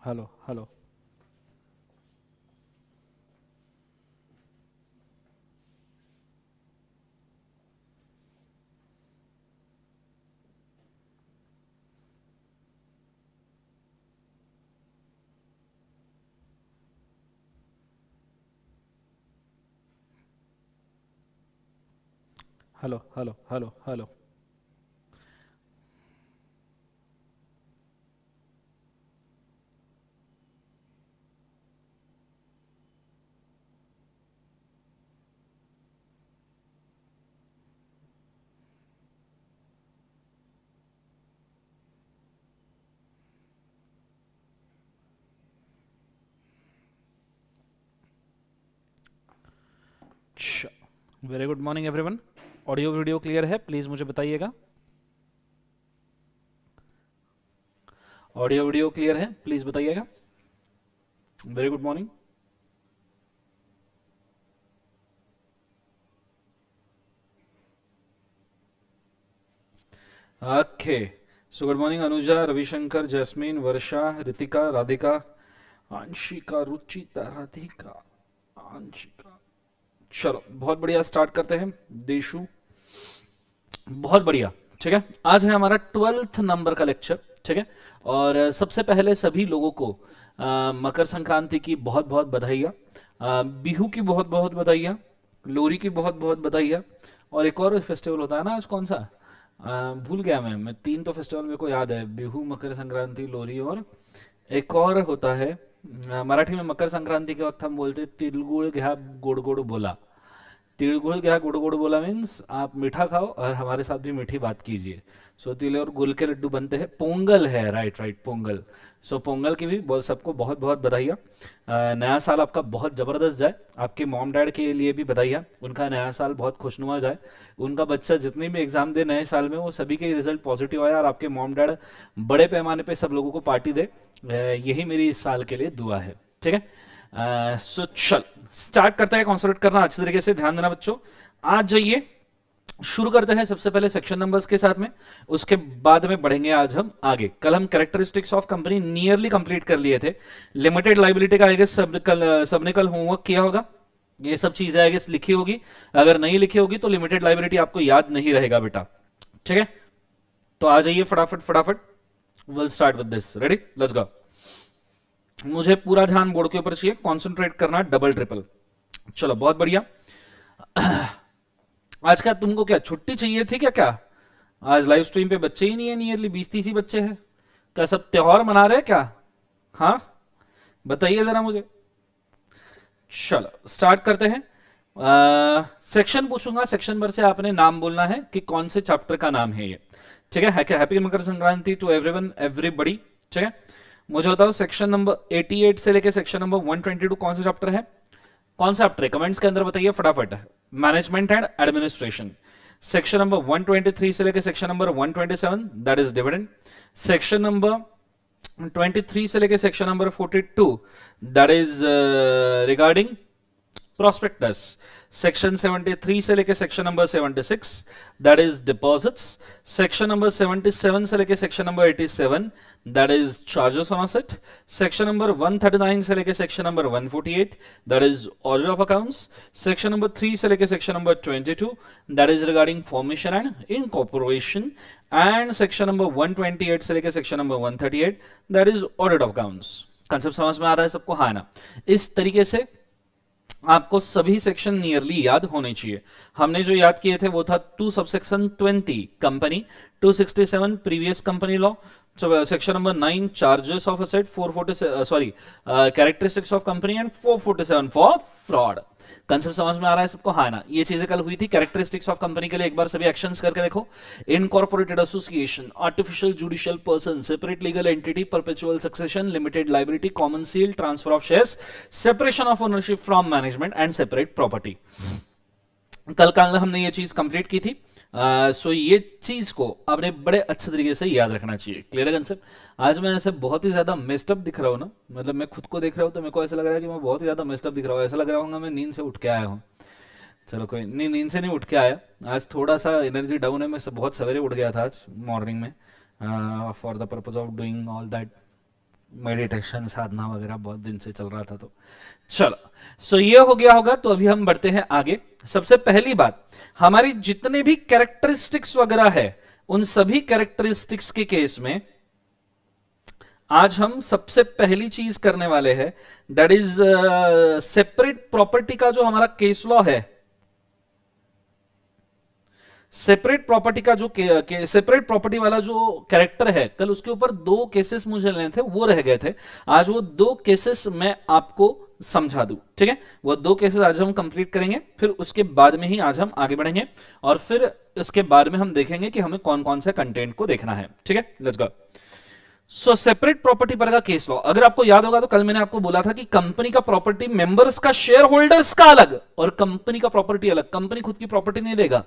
Hello hello. Hello hello hello hello. Very good morning everyone. Audio video clear है? Please मुझे बताइएगा। Audio video clear है? Please बताइएगा। Very good morning. Okay. So good morning Anuja, Ravishankar, Jasmine, Varsha, Ritika, Radhika, Anshika, Ruchita, Radhika, Anshika. चलो बहुत बढ़िया, start करते हैं। देशु, बहुत बढ़िया। ठीक है, आज है हमारा 12th नंबर का लेक्चर। ठीक है, और सबसे पहले सभी लोगों को मकर संक्रांति की बहुत बहुत बधाइयाँ, बिहू की बहुत बहुत बधाइयाँ, लोहरी की बहुत बहुत बधाइयाँ। और एक और फेस्टिवल होता है ना आज, कौन सा? भूल गया मैं तीन तो फेस्टिवल मेरे को याद है, बिहू, मकर संक्रांति, लोहरी, और एक और होता है। मराठी में मकर संक्रांति के वक्त हम बोलते हैं तिलगुड़ घ्या गोड गोड बोला। तिलगुड़ क्या गुड़ गुड़ बोला मीन्स आप मीठा खाओ और हमारे साथ भी मीठी बात कीजिए। सो तिल और गुल के लड्डू बनते हैं, पोंगल है, राइट राइट, पोंगल। सो पोंगल की भी सबको बहुत बहुत बधाइयाँ। नया साल आपका बहुत ज़बरदस्त जाए। आपके मॉम डैड के लिए भी बधाइयाँ, उनका नया साल बहुत खुशनुमा जाए। उनका बच्चा जितनी भी एग्जाम दे नए साल में, वो सभी के रिजल्ट पॉजिटिव आए और आपके मॉम डैड बड़े पैमाने पे सब लोगों को पार्टी दे। यही मेरी इस साल के लिए दुआ है। ठीक है, सो चल स्टार्ट करते हैं। कॉन्सेंट्रेट करना, अच्छे तरीके से ध्यान देना बच्चों। आज जाइए, शुरू करते हैं सबसे पहले सेक्शन नंबर्स के साथ में, उसके बाद में बढ़ेंगे आज हम आगे। कल हम characteristics of company nearly complete कर लिए थे। लिमिटेड लाइबिलिटी का आई गेस सबने कल होमवर्क किया होगा। ये सब चीजें आई गेस लिखी होगी। अगर नहीं लिखी होगी तो लिमिटेड लाइबिलिटी आपको याद नहीं रहेगा बेटा। ठीक है, तो आ जाइए फटाफट फटाफट। Will start with this, ready, let's go. मुझे पूरा ध्यान बोर्ड के ऊपर चाहिए, कंसंट्रेट करना डबल ट्रिपल। चलो बहुत बढ़िया। आज क्या तुमको क्या छुट्टी चाहिए थी क्या? क्या आज लाइव स्ट्रीम पे बच्चे ही नहीं है, नियरली 20-30 ही बच्चे हैं। क्या सब त्योहार मना रहे हैं क्या? हाँ, बताइए जरा मुझे। चलो स्टार्ट करते हैं। सेक्शन पूछूंगा, सेक्शन भर से आपने नाम बोलना है कि कौन से चैप्टर का नाम है ये। ठीक है, happy Makar Sankranti to everyone everybody. ठीक है, मुझे बताओ सेक्शन नंबर 88 से लेके सेक्शन नंबर 122 कौन सा चैप्टर है? कौन सा चैप्टर है कमेंट्स के अंदर बताइए फटाफट। Management and administration. Section number 123 से लेके section number 127 that is dividend. Section number 23 से लेके section number 42 that is regarding prospectus. Section 73 से लेके section number 76 that is deposits. Section number 77 से लेके section number 87 that is charges on asset. Section number 139 से लेके section number 148 that is audit of accounts. Section number 3 से लेके section number 22 that is regarding formation and incorporation. And section number 128 से लेके section number 138 that is audit of accounts. Concept समझ में आ रहा है सबको? हाँ ना? इस तरीके से आपको सभी सेक्शन नियरली याद होने चाहिए। हमने जो याद किए थे वो था 2 subsection 20 company, 267 previous company law, section number 9 charges of asset, 447 sorry characteristics of company and 447 for fraud. Concept समझ में आ रहा है सबको? हाँ ना? ये चीजें कल हुई थी। कैरेक्टरिस्टिक्स ऑफ कंपनी के लिए एक बार सभी एक्शंस करके देखो। Incorporated association, artificial judicial person, separate legal entity, perpetual succession, limited liability, common seal, transfer of shares, separation of ownership from management and separate property. कल हमने ये चीज कंप्लीट की थी। सो ये चीज को आपने बड़े अच्छे तरीके से याद रखना चाहिए। क्लियर है कंसेप्ट? आज मैं ऐसे बहुत ही ज्यादा मेस्टअप दिख रहा हूँ ना, मतलब मैं खुद को देख रहा हूँ तो मेरे को ऐसा लग रहा है कि मैं बहुत ही ज्यादा मेस्टअप दिख रहा हूँ। ऐसा लग रहा होगा मैं नींद से उठ के आया हूँ। चलो कोई नहीं, नींद से नहीं उठ के आया, आज थोड़ा सा एनर्जी डाउन है। मैं बहुत सवेरे उठ गया था आज मॉर्निंग में for the purpose of doing all that meditation साधना वगैरह बहुत दिन से चल रहा था तो चलो। सो ये हो गया होगा, तो अभी हम बढ़ते हैं आगे। सबसे पहली बात, हमारी जितने भी कैरेक्टरिस्टिक्स वगैरह है उन सभी कैरेक्टरिस्टिक्स के केस में आज हम सबसे पहली चीज करने वाले हैं, दैट इज सेपरेट प्रॉपर्टी का जो हमारा केस लॉ है। सेपरेट प्रॉपर्टी का जो सेपरेट प्रॉपर्टी वाला जो कैरेक्टर है, कल उसके ऊपर दो केसेस मुझे लेने थे, वो रह गए थे। आज वो दो केसेस मैं आपको समझा दूं, ठीक है? वो दो केसेस आज हम कंप्लीट करेंगे, फिर उसके बाद में ही आज हम आगे बढ़ेंगे और फिर इसके बाद में हम देखेंगे कि हमें कौन कौन से कंटेंट को देखना है, ठीक है? Let's go. So separate property पर का केस लॉ, अगर आपको याद होगा तो कल मैंने आपको बोला था कि कंपनी का प्रॉपर्टी मेंबर्स का, शेयर होल्डर्स का अलग और कंपनी का प्रॉपर्टी अलग। कंपनी खुद की प्रॉपर्टी नहीं देगा।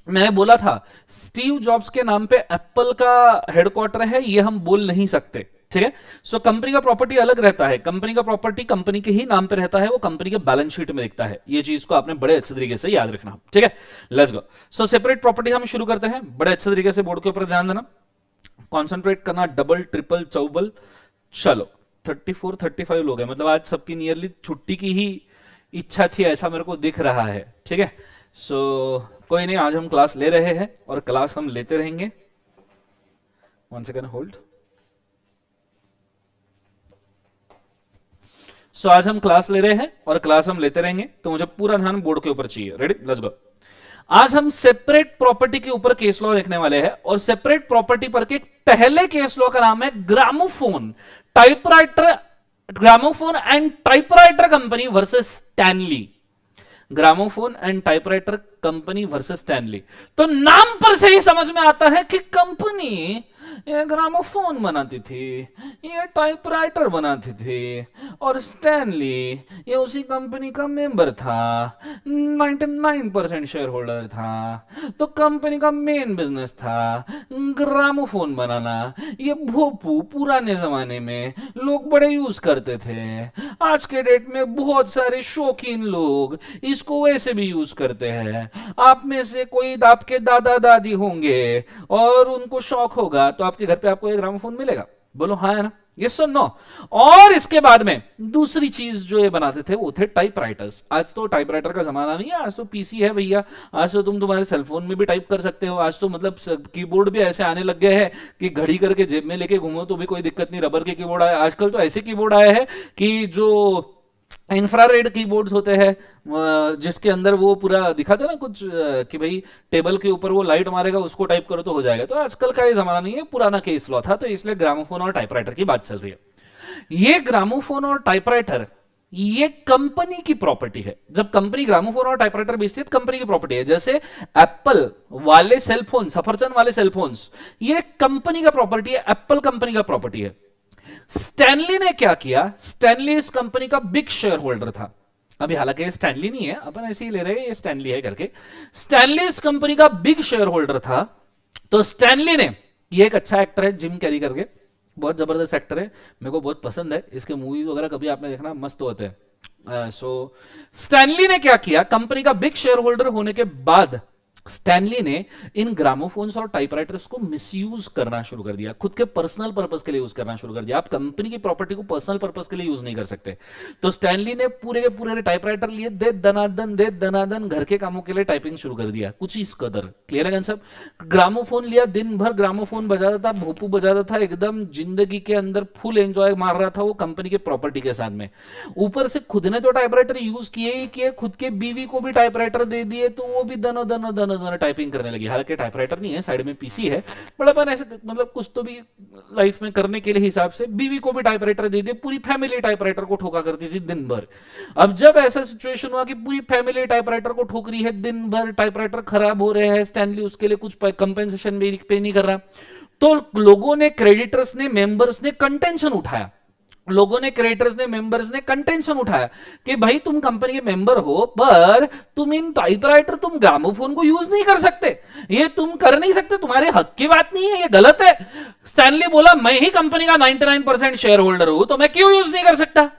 मैंने बोला था स्टीव जॉब्स के नाम पे एप्पल का हेडक्वार्टर है, ये हम बोल नहीं सकते, ठीक है? सो कंपनी का प्रॉपर्टी अलग रहता है। कंपनी का प्रॉपर्टी कंपनी के ही नाम पे रहता है, वो कंपनी के बैलेंस शीट में दिखता है। ये चीज को आपने बड़े अच्छे तरीके से याद रखना, ठीक है? Let's go. So separate property हम शुरू करते हैं। बड़े अच्छे तरीके से बोर्ड के ऊपर ध्यान देना, कॉन्सेंट्रेट करना, डबल ट्रिपल चौबल। चलो 34 35 लोग हैं, मतलब आज सबकी नियरली छुट्टी की ही इच्छा थी, ऐसा मेरे को दिख रहा है, ठीक है? सो कोई नहीं, आज हम क्लास ले रहे हैं और क्लास हम लेते रहेंगे। 1 सेकेंड होल्ड। सो आज हम क्लास ले रहे हैं और क्लास हम लेते रहेंगे, तो मुझे पूरा ध्यान बोर्ड के ऊपर चाहिए। Ready, let's go. आज हम सेपरेट प्रॉपर्टी के ऊपर केस लॉ देखने वाले हैं और सेपरेट प्रॉपर्टी पर के पहले केस लॉ का नाम है gramophone typewriter, gramophone and typewriter company versus Stanley. Gramophone and typewriter company versus Stanley. तो नाम पर से ही समझ में आता है कि कंपनी ये ग्रामोफोन बनाती थी, ये टाइपराइटर बनाती थी और स्टैनली ये उसी कंपनी का मेंबर था, 99% शेयर होल्डर था। तो कंपनी का मेन बिजनेस था ग्रामोफोन बनाना। ये भोपू पुराने जमाने में लोग बड़े यूज करते थे। आज के डेट में बहुत सारे शौकीन लोग इसको वैसे भी यूज करते हैं। आप में से कोई आपके दादा दादी होंगे और उनको शौक होगा, तो आपके घर पे आपको एक ग्रामोफोन मिलेगा। बोलो हाँ है ना? यस और नो? और इसके बाद में दूसरी चीज जो ये बनाते थे वो थे टाइपराइटर्स। आज तो टाइपराइटर का जमाना नहीं है, आज तो पीसी है भैया। आज तो तुम तुम्हारे सेलफोन में भी टाइप कर सकते हो। आज तो मतलब कीबोर्ड भी ऐसे आने लग गए हैं कि घड़ी करके जेब में लेके घूमो तो भी कोई दिक्कत नहीं। रबर के कीबोर्ड आए आजकल, तो ऐसे कीबोर्ड आए हैं कि जो इंफ्रारेड कीबोर्ड्स होते हैं, जिसके अंदर वो पूरा दिखाते हैं ना कुछ, कि भाई टेबल के ऊपर वो लाइट मारेगा, उसको टाइप करो तो हो जाएगा। तो आजकल का ये जमाना नहीं है, पुराना केस लॉ था, तो इसलिए ग्रामोफोन और टाइपराइटर की बात चल रही है। ये ग्रामोफोन और टाइपराइटर ये कंपनी की प्रॉपर्टी है। जब कंपनी ग्रामोफोन और टाइपराइटर बेचती है तो कंपनी की प्रॉपर्टी है। जैसे एप्पल वाले सेलफोन, सफरचंद वाले सेलफोन्स, ये कंपनी का प्रॉपर्टी है, एप्पल कंपनी का प्रॉपर्टी है। स्टैनली ने क्या किया? स्टैनली इस कंपनी का बिग शेयर होल्डर था। अभी हालांकि स्टैनली नहीं है, अपन ऐसे ही ले रहे हैं ये स्टैनली है करके। स्टैनली इस कंपनी का बिग शेयर होल्डर था। तो स्टैनली ने, ये एक अच्छा एक्टर है जिम कैरी करके, बहुत जबरदस्त एक्टर है, मेरे को बहुत पसंद है। इसके मूवीज वगैरह कभी आपने देखना, मस्त होते हैं। सो स्टैनली ने क्या किया? कंपनी का बिग शेयर होल्डर होने के बाद स्टैनली ने इन ग्रामोफोन्स और टाइपराइटर्स को मिसयूज करना शुरू कर दिया, खुद के पर्सनल पर्पस के लिए यूज करना शुरू कर दिया। आप कंपनी की प्रॉपर्टी को पर्सनल पर्पस के लिए यूज नहीं कर सकते। तो स्टैनली ने पूरे के पूरे टाइपराइटर लिए, दे दनादन घर के कामों के लिए टाइपिंग शुरू कर दिया, कुछ ही इस कदर। क्लियर है सब? ग्रामोफोन लिया, दिन भर ग्रामोफोन बजाता था, भोपू बजाता था, एकदम जिंदगी के अंदर फुल एंजॉय मार रहा था वो कंपनी के प्रॉपर्टी के साथ में। ऊपर से खुद ने तो टाइपराइटर यूज किए ही किए, खुद के बीवी को भी टाइपराइटर दे दिए, तो वो भी दनो दनो दनो टाइपिंग करने लगी। हालांकि टाइपराइटर नहीं है, साइड में पीसी है, बड़ा अपन ऐसे मतलब कुछ तो भी लाइफ में करने के लिए हिसाब से बीवी को भी टाइपराइटर दे दिए। पूरी फैमिली टाइपराइटर को ठोका करती थी दिन भर। अब जब ऐसा सिचुएशन हुआ कि पूरी फैमिली टाइपराइटर को ठोक रही है दिन भर, टाइपराइटर खराब हो रहे हैं, स्टैनली उसके लिए कुछ कंपेंसेशन भी पे नहीं कर रहा, तो लोगों ने, क्रेडिटर्स ने, मेंबर्स ने कंटेंशन उठाया। लोगों ने, क्रिएटर्स ने, मेंबर्स ने कंटेंशन उठाया कि भाई तुम कंपनी के मेंबर हो, पर तुम इन टाइपराइटर, तुम ग्रामोफोन को यूज नहीं कर सकते, ये तुम कर नहीं सकते, तुम्हारे हक की बात नहीं है, ये गलत है। स्टैनली बोला मैं ही कंपनी का 99% शेयर होल्डर हूं, तो मैं क्यों यूज नहीं कर सकता?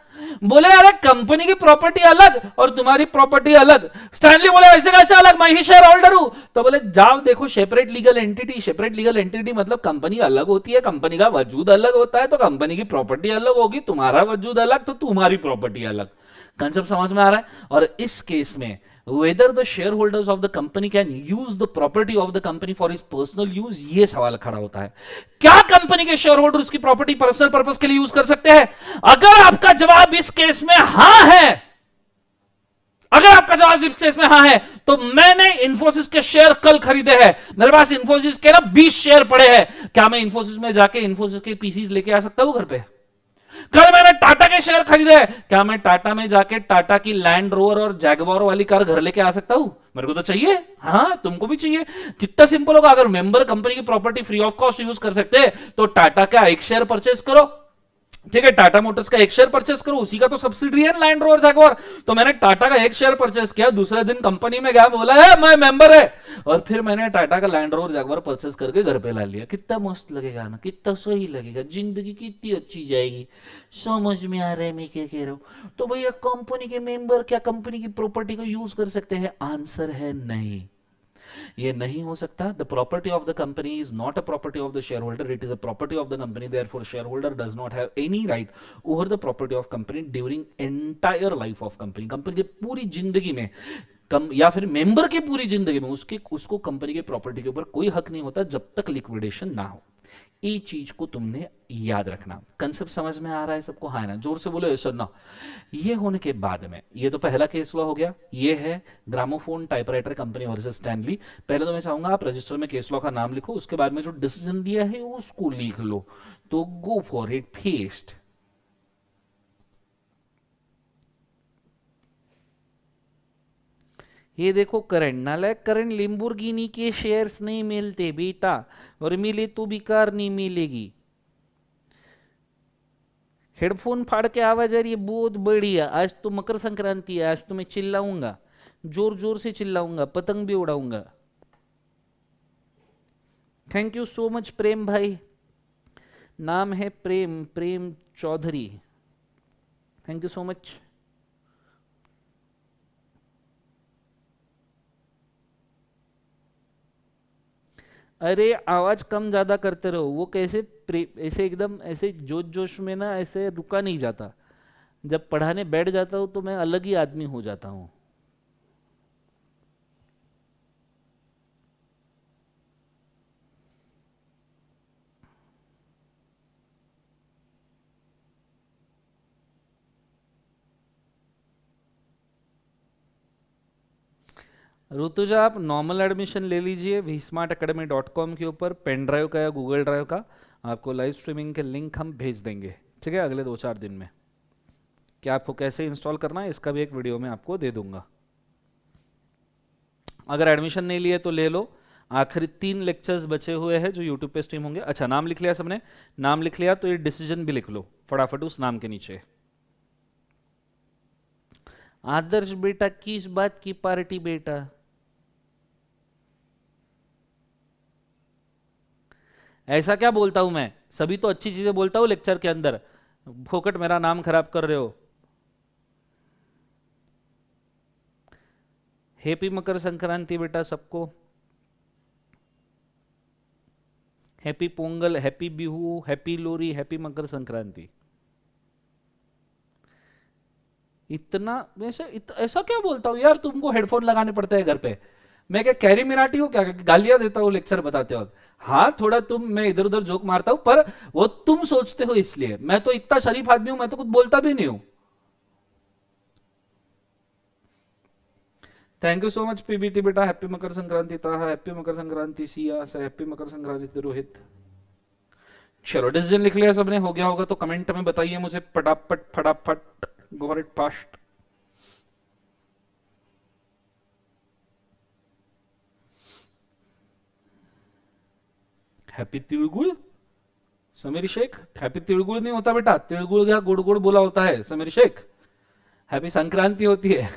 बोले अरे कंपनी की प्रॉपर्टी अलग और तुम्हारी प्रॉपर्टी अलग। स्टैनली बोले ऐसे कैसे अलग, मैं ही शेयर होल्डर हूं। तो बोले जाओ देखो separate legal entity. Separate legal entity मतलब कंपनी अलग होती है, कंपनी का वजूद अलग होता है, तो कंपनी की प्रॉपर्टी अलग होगी, तुम्हारा वजूद अलग तो तुम्हारी प्रॉपर्टी अलग। कंसेप्ट समझ में आ रहा है? और इस केस में whether the shareholders of the company can use the property of the company for his personal use, ये सवाल खड़ा होता है। क्या कंपनी के शेयर होल्डर उसकी प्रॉपर्टी पर्सनल पर्पस के लिए यूज कर सकते हैं? अगर आपका जवाब इस केस में हां है, अगर आपका जवाब इस केस में हां है, तो मैंने इंफोसिस के शेयर कल खरीदे हैं, मेरे पास इंफोसिस के ना 20 शेयर पड़े हैं, क्या मैं इंफोसिस में जाके इंफोसिस के पीसीज लेके आ सकता हूं घर पे? कल मैंने टाटा के शेयर खरीदे, क्या मैं टाटा में जाके टाटा की लैंड रोवर और जैगवार वाली कार घर लेके आ सकता हूं? मेरे को तो चाहिए, हाँ तुमको भी चाहिए। कितना सिंपल होगा, अगर मेंबर कंपनी की property free of cost use कर सकते हैं तो टाटा का एक शेयर परचेस करो, ठीक है, टाटा मोटर्स का एक शेयर परचेस करो, उसी का तो सब्सिडी है लैंड रोवर जैगवार। तो मैंने टाटा का एक शेयर परचेस किया, दूसरे दिन कंपनी में गया, बोला है मैं मेंबर है, और फिर मैंने टाटा का लैंड रोवर जैगवार परचेस करके घर पे ला लिया। कितना मस्त लगेगा ना, कितना सही लगेगा, जिंदगी कितनी अच्छी जाएगी। समझ में आ रहा है मैं क्या कह रहा हूं? तो भैया कंपनी के मेंबर क्या कंपनी की प्रॉपर्टी को यूज कर सकते हैं? आंसर है नहीं, ये नहीं हो सकता। The property of the company is not a property of the share holder, it is a property of the company, therefore share holder does not have any right over the property of company during entire life of company. Company की पूरी जिंदगी में कम या फिर member की पूरी जिंदगी में उसको कंपनी की प्रॉपर्टी के ऊपर कोई हक नहीं होता जब तक लिक्विडेशन ना हो। ये चीज को तुमने याद रखना। कंसेप्ट समझ में आ रहा है सबको? हाँ ना, जोर से बोलो यस और नो। ये होने के बाद में ये तो पहला केस लॉ हो गया, ये है gramophone typewriter company versus Stanley. पहले तो मैं चाहूंगा आप रजिस्टर में केस लॉ का नाम लिखो, उसके बाद में जो डिसीजन दिया है उसको लिख लो। तो गो फॉर इट, फेस्ट। ये देखो करण, नालायक करण, लिम्बोर्गिनी के शेयर्स नहीं मिलते बेटा, और मिले तो भी कार नहीं मिलेगी। हेडफोन फाड़ के आवाज आ रही है बहुत बढ़िया। आज तो मकर संक्रांति है, आज तो मैं चिल्लाऊंगा, जोर जोर से चिल्लाऊंगा, पतंग भी उड़ाऊंगा। Thank you so much Prem भाई, नाम है Prem, Prem Chaudhary, thank you so much. अरे आवाज कम ज्यादा करते रहो, वो कैसे ऐसे एकदम ऐसे जोश जोश में ना ऐसे रुका नहीं जाता। जब पढ़ाने बैठ जाता हूं तो मैं अलग ही आदमी हो जाता हूं। ऋतुजा आप नॉर्मल एडमिशन ले लीजिए vsmartacademy.com के ऊपर, पेन ड्राइव का या गूगल ड्राइव का, आपको लाइव स्ट्रीमिंग के लिंक हम भेज देंगे, ठीक है, अगले 2-4 दिन में। क्या आपको कैसे इंस्टॉल करना है इसका भी एक वीडियो में आपको दे दूंगा। अगर एडमिशन नहीं लिए तो ले लो, आखिरी 3 लेक्चर्स बचे हुए हैं जो यूट्यूब पे स्ट्रीम होंगे। अच्छा नाम लिख लिया सबने? नाम लिख लिया तो ये डिसीजन भी लिख लो फटाफट उस नाम के नीचे। आदर्श बेटा किस बात की पार्टी बेटा? ऐसा क्या बोलता हूं मैं? सभी तो अच्छी चीजें बोलता हूं लेक्चर के अंदर, फोकट मेरा नाम खराब कर रहे हो। हैप्पी मकर संक्रांति बेटा सबको, happy Pongal, happy Bihu, happy Lohri, happy Makar Sankranti. इतना वैसे ऐसा क्या बोलता हूँ यार, तुमको हेडफोन लगाने पड़ते हैं घर पे? मैं क्या कैरी मिनाटी हूँ क्या, गालियां देता हूँ लेक्चर बताते वक्त? हाँ थोड़ा तुम, मैं इधर उधर जोक मारता हूँ पर वो तुम सोचते हो इसलिए। मैं तो इतना शरीफ आदमी हूं, मैं तो कुछ बोलता भी नहीं हूं। Thank you so much PBT बेटा, हैप्पी मकर संक्रांति ताहा, हैप्पी मकर संक्रांति सिया से, हैप्पी मकर संक्रांति रोहित। चलो डिसीजन लिख लिया सबने? हो गया होगा तो कमेंट में बताइए मुझे फटाफट फटाफट। Go it fast. हैप्पी तिलगुड़ समीर शेख। हैप्पी तिलगुड़ नहीं होता बेटा, तिलगुड़ या गुड़ गुड़ बोला होता है समीर शेख। हैप्पी संक्रांति होती है।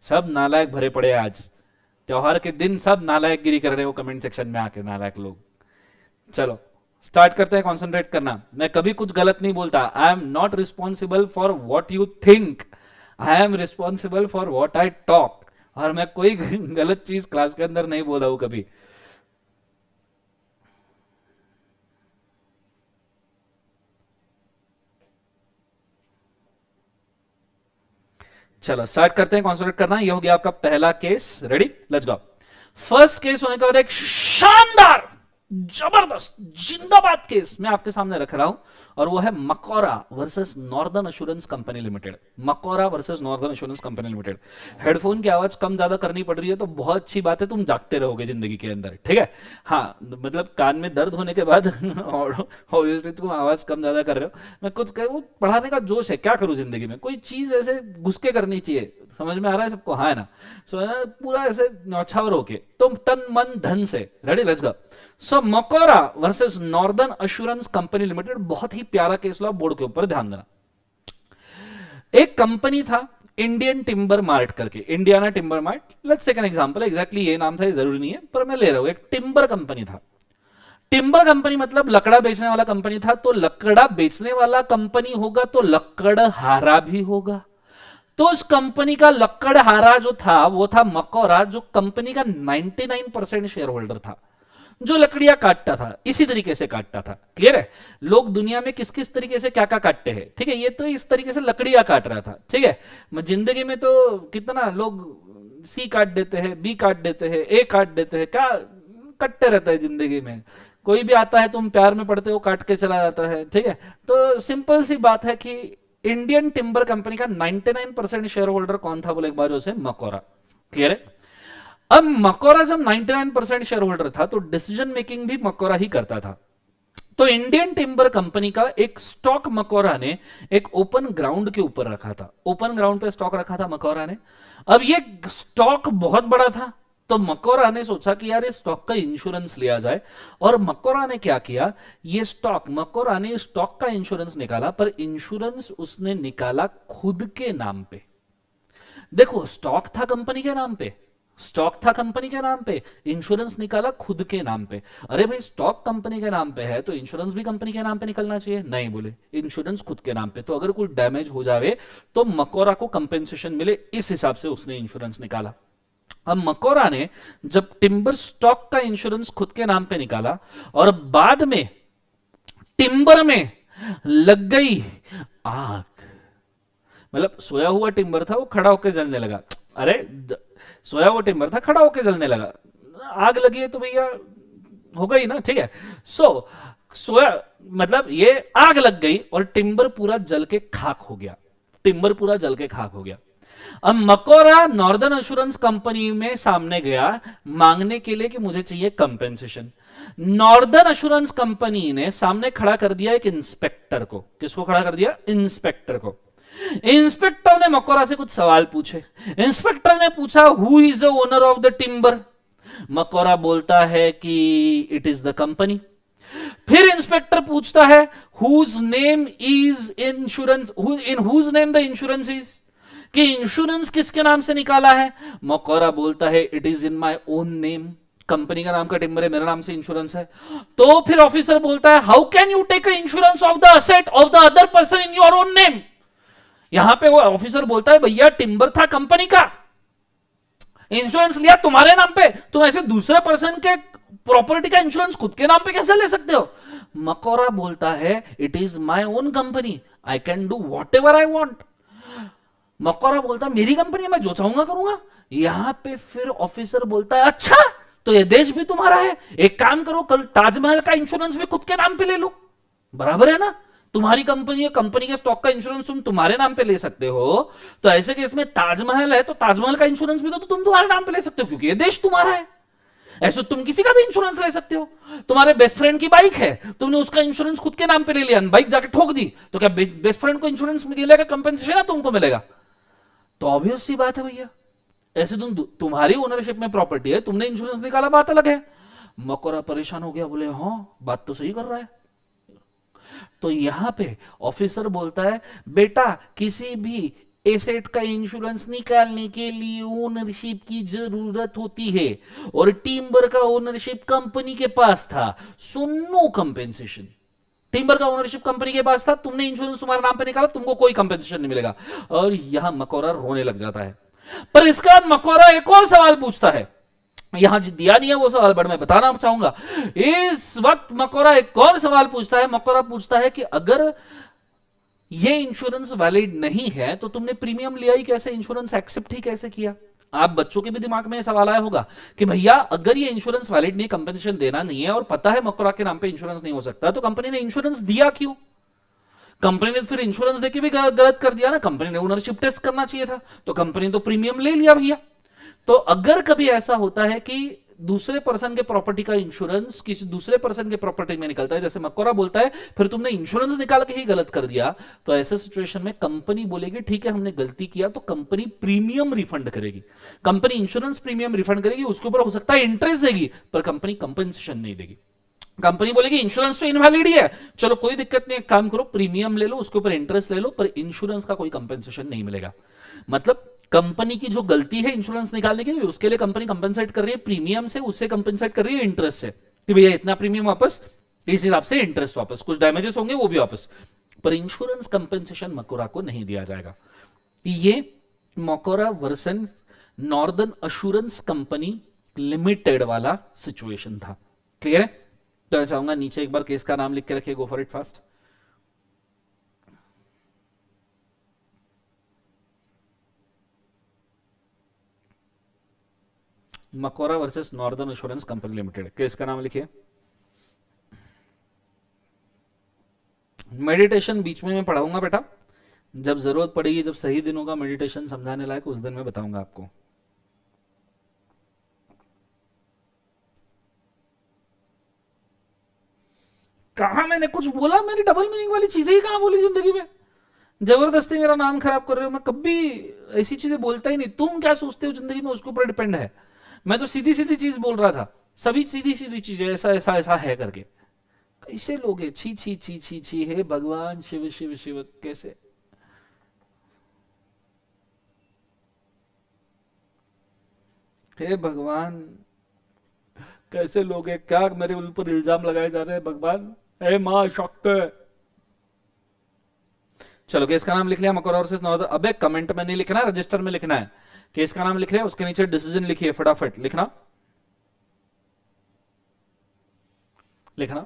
सब नालायक भरे पड़े आज त्योहार के दिन, सब नालायक गिरी कर रहे हो कमेंट सेक्शन में आके, नालायक लोग। चलो स्टार्ट करते हैं कॉन्सेंट्रेट करना। मैं कभी कुछ गलत नहीं बोलता। I am not responsible for what you think, I am responsible for what I talk. और मैं कोई गलत चीज क्लास के अंदर नहीं बोला हूं कभी। चलो स्टार्ट करते हैं कॉन्सेंट्रेट करना। ये हो गया आपका पहला case. Ready, let's go. First case होने के बाद एक शानदार जबरदस्त जिंदाबाद केस मैं आपके सामने रख रहा हूं, और वो है Macaura versus Northern assurance company Limited. Macaura versus Northern assurance company Limited. Headphone की आवाज कम ज्यादा करनी पड़ रही है तो बहुत अच्छी बात है, तुम जागते रहोगे जिंदगी के अंदर, ठीक है। हाँ, मतलब कान में दर्द होने के बाद ऑब्वियसली तुम आवाज कम ज्यादा कर रहे हो। मैं कुछ कह, वो पढ़ाने का जोश है, क्या करूं जिंदगी में, कोई चीज ऐसे घुस के करनी चाहिए। समझ में आ रहा है सबको, हाँ है ना। सो पूरा ऐसे न्यौछावर होके, तुम तन मन धन से। Ready, let's go. So Macaura versus Northern assurance company Limited, बहुत ही प्यारा केस ला, बोर्ड के ऊपर ध्यान देना। एक कंपनी था इंडियन टिम्बर मार्ट करके, Indiana timber mart. Let's take an example, exactly ये नाम था, ये जरूरी नहीं है पर मैं ले रहा हूं। एक टिम्बर कंपनी था। टिम्बर कंपनी मतलब लकड़ा बेचने वाला कंपनी था। तो लकड़ा बेचने वाला कंपनी होगा तो लकड़हारा भी होगा। तो उस कंपनी का लकड़हारा जो था वो था मकोरा, जो कंपनी का 99% शेयर होल्डर था, जो लकड़ियां काटता था, इसी तरीके से काटता था। क्लियर है। लोग दुनिया में किस किस तरीके से क्या क्या काटते हैं, ठीक है। ये तो इस तरीके से लकड़ियां काट रहा था, ठीक है। जिंदगी में तो कितना लोग सी काट देते हैं, बी काट देते हैं, ए काट देते हैं, क्या कटते रहता है जिंदगी में। कोई भी आता है, तुम प्यार में पड़ते हो, काट के चला जाता है, ठीक है। तो सिंपल सी बात है कि इंडियन टिम्बर कंपनी का 99% शेयर होल्डर कौन था बोले, एक बार उसे मकोरा। क्लियर है। अब मकोरा जब 99% शेयर होल्डर था तो डिसीजन मेकिंग भी मकोरा ही करता था। तो इंडियन टिम्बर कंपनी का एक स्टॉक मकोरा ने एक ओपन ग्राउंड के ऊपर रखा था। ओपन ग्राउंड पे स्टॉक रखा था मकोरा ने। अब ये स्टॉक बहुत बड़ा था, तो मकोरा ने सोचा कि यार इस स्टॉक का इंश्योरेंस लिया जाए। और मकोरा ने क्या किया, ये स्टॉक, मकोरा ने स्टॉक का इंश्योरेंस निकाला, पर इंश्योरेंस उसने निकाला खुद के नाम पे। देखो, स्टॉक था कंपनी के नाम पे, स्टॉक था कंपनी के नाम पे, इंश्योरेंस निकाला खुद के नाम पे। अरे भाई, स्टॉक कंपनी के नाम पे है तो इंश्योरेंस भी कंपनी के नाम पे निकलना चाहिए। नहीं, बोले इंश्योरेंस खुद के नाम पे, तो अगर कोई डैमेज हो जावे तो मकोरा को कंपेंसेशन मिले, इस हिसाब से उसने इंश्योरेंस निकाला। अब मकोरा ने जब टिम्बर स्टॉक का इंश्योरेंस खुद के नाम पे निकाला और बाद में टिम्बर में लग गई आग, मतलब सोया हुआ टिम्बर था वो खड़ा होकर जलने लगा। अरे सोया हुआ टिम्बर था, खड़ा होकर जलने लगा। आग लगी है तो भैया हो गई ना, ठीक है। सोया मतलब ये आग लग गई और टिम्बर पूरा जल के खाक हो गया। टिम्बर पूरा जल के खाक हो गया। अब मकोरा नॉर्दर्न अश्योरेंस कंपनी में सामने गया मांगने के लिए कि मुझे चाहिए कंपेंसेशन। नॉर्दर्न अश्योरेंस कंपनी ने सामने खड़ा कर दिया एक इंस्पेक्टर को। किसको खड़ा कर दिया? इंस्पेक्टर को। इंस्पेक्टर ने मकोरा से कुछ सवाल पूछे। इंस्पेक्टर ने पूछा, who is the owner of the timber? मकोरा बोलता है कि इट इज द कंपनी। फिर इंस्पेक्टर पूछता है, whose name is insurance, in whose name the insurance is, कि इंश्योरेंस किसके नाम से निकाला है? मकोरा बोलता है, it is in my own name, company का नाम का टिम्बर है, मेरे नाम से इंश्योरेंस है। तो फिर ऑफिसर बोलता है, how can you take insurance of the asset of the other person in your own name? यहां पे वो ऑफिसर बोलता है, भैया टिम्बर था कंपनी का, इंश्योरेंस लिया तुम्हारे नाम पे, तुम ऐसे दूसरे पर्सन के प्रॉपर्टी का इंश्योरेंस खुद के नाम पे कैसे ले सकते हो? मकोरा बोलता है, it is my own company, I can do what ever I want. मकोरा बोलता, मेरी कंपनी, मैं जो चाहूंगा करूंगा। यहां पे फिर ऑफिसर बोलता है, अच्छा तो ये देश भी तुम्हारा है, एक काम करो, कल ताजमहल का इंश्योरेंस भी खुद के नाम पे ले लो। बराबर है ना, तुम्हारी कंपनी है, कंपनी के स्टॉक का इंश्योरेंस तुम तुम्हारे नाम पे ले सकते हो, तो ऐसे केस में ताजमहल है तो ताजमहल का इंश्योरेंस भी तो तुम तुम्हारे नाम पे ले सकते हो, क्योंकि ये देश तुम्हारा है। ऐसे तुम किसी का भी इंश्योरेंस ले सकते हो। तुम्हारे बेस्ट फ्रेंड की बाइक है, तुमने उसका इंश्योरेंस खुद के नाम पे ले लिया, बाइक जाके ठोक दी, तो क्या बेस्ट फ्रेंड को इंश्योरेंस मिलेगा, कंपेंसेशन तुमको मिलेगा? तो ऑब्वियस सी बात है भैया, ऐसे तुम्हारी ओनरशिप में प्रॉपर्टी है, तुमने इंश्योरेंस निकाला, बात अलग है। मकोरा परेशान हो गया, बोले हाँ बात तो सही कर रहा है। तो यहां पे ऑफिसर बोलता है, बेटा किसी भी एसेट का इंश्योरेंस निकालने के लिए ओनरशिप की जरूरत होती है और टिम्बर का ओनरशिप कंपनी के पास था, सो नो कंपेंसेशन। टिम्बर का ओनरशिप कंपनी के पास था, तुमने इंश्योरेंस तुम्हारे नाम पे निकाला, तुमको कोई कंपेंसेशन नहीं मिलेगा। और यहां मकौरा रोने लग जाता है। पर इसके बाद मकौरा एक और सवाल पूछता है, यहां दिया नहीं है वो सवाल, बट मैं बताना चाहूंगा। इस वक्त मकौरा एक और सवाल पूछता है। मकौरा पूछता है कि अगर ये इंश्योरेंस वैलिड नहीं है तो तुमने प्रीमियम लिया ही कैसे, इंश्योरेंस एक्सेप्ट ही कैसे किया। आप बच्चों के भी दिमाग में सवाल आया होगा कि भैया अगर ये इंश्योरेंस वैलिड नहीं, कंपनसेशन देना नहीं है और पता है मकौरा के नाम पे इंश्योरेंस नहीं हो सकता, तो कंपनी ने इंश्योरेंस दिया क्यों। कंपनी ने फिर इंश्योरेंस देके भी गलत कर दिया ना, कंपनी ने ओनरशिप टेस्ट करना चाहिए था, तो कंपनी तो प्रीमियम ले लिया भैया। तो अगर कभी ऐसा होता है कि दूसरे पर्सन के प्रॉपर्टी का इंश्योरेंस किसी दूसरे पर्सन के प्रॉपर्टी में निकलता है, जैसे मकौरा बोलता है फिर तुमने इंश्योरेंस निकाल के ही गलत कर दिया, तो ऐसे सिचुएशन में कंपनी बोलेगी ठीक है हमने गलती किया, तो कंपनी प्रीमियम रिफंड करेगी। कंपनी इंश्योरेंस प्रीमियम रिफंड करेगी, उसके ऊपर हो सकता है इंटरेस्ट देगी, पर कंपनी कंपनसेशन नहीं देगी। कंपनी बोलेगी इंश्योरेंस तो इनवैलिड ही है, चलो कोई दिक्कत नहीं, एक काम करो प्रीमियम ले लो, उसके ऊपर इंटरेस्ट ले लो, पर इंश्योरेंस का कोई कंपनसेशन नहीं मिलेगा। मतलब कंपनी की जो गलती है इंश्योरेंस निकालने की, उसके लिए कंपनी कंपनसेट कर रही है प्रीमियम से, उससे कंपनसेट कर रही है इंटरेस्ट से, कि भैया इतना प्रीमियम वापस, इस हिसाब से इंटरेस्ट वापस, कुछ डैमेजेस होंगे वो भी वापस, पर इंश्योरेंस कंपनसेशन मकोरा को नहीं दिया जाएगा। ये मकोरा versus northern assurance company limited वाला सिचुएशन था। क्लियर है। तो मैं चाहूंगा नीचे एक बार केस का नाम लिख के रखिए, गो फॉर इट फास्ट। मकोरा versus Northern insurance company limited, case का नाम लिखिए। मेडिटेशन बीच में मैं पढ़ाऊंगा बेटा, जब जरूरत पड़ेगी, जब सही दिन होगा मेडिटेशन समझाने लायक, उस दिन मैं बताऊंगा आपको। कहा मैंने कुछ बोला, मेरी डबल मीनिंग वाली चीजें ही कहां बोली जिंदगी में। जबरदस्ती मेरा नाम खराब कर रहे हो, मैं कभी ऐसी चीजें बोलता ही नहीं। तुम क्या सोचते हो जिंदगी में उसके ऊपर डिपेंड है। मैं तो सीधी सीधी चीज बोल रहा था, सभी सीधी सीधी चीजें, ऐसा ऐसा ऐसा है करके। कैसे लोग हैं, छी छी छी छी छी, हे भगवान, शिव शिव शिव, कैसे। हे भगवान, कैसे लोग हैं, क्या मेरे ऊपर इल्जाम लगाए जा रहे हैं भगवान, हे माँ शक्त। चलो केस का नाम लिख लिया, मकोरा वर्सेस नॉर्दर्न। अबे कमेंट में नहीं लिखना, रजिस्टर में लिखना है। केस का नाम लिख लिया, उसके नीचे डिसीजन लिखिए, फटाफट लिखना लिखना।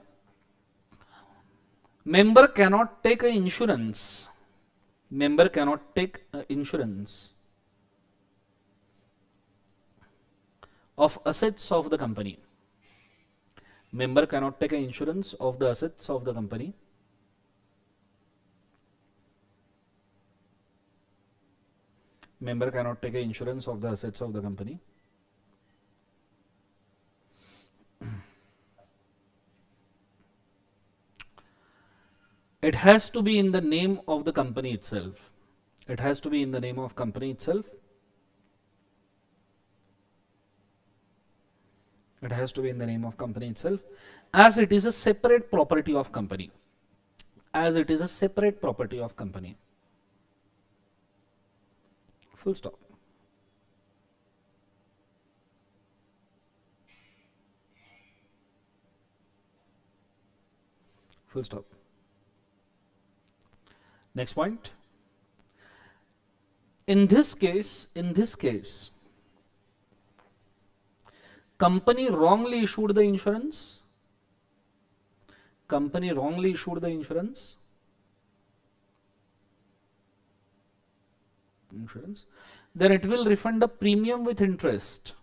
Member cannot take insurance, member cannot take insurance of assets of the company. Member cannot take insurance of the assets of the company. Member cannot take insurance of the assets of the company. It has to be in the name of the company itself. It has to be in the name of company itself. It has to be in the name of company itself, as it is a separate property of company. As it is a separate property of company. Full stop. Full stop. Next point. In this case, company wrongly issued the insurance. Company wrongly issued the insurance. Then it will refund a premium with interest.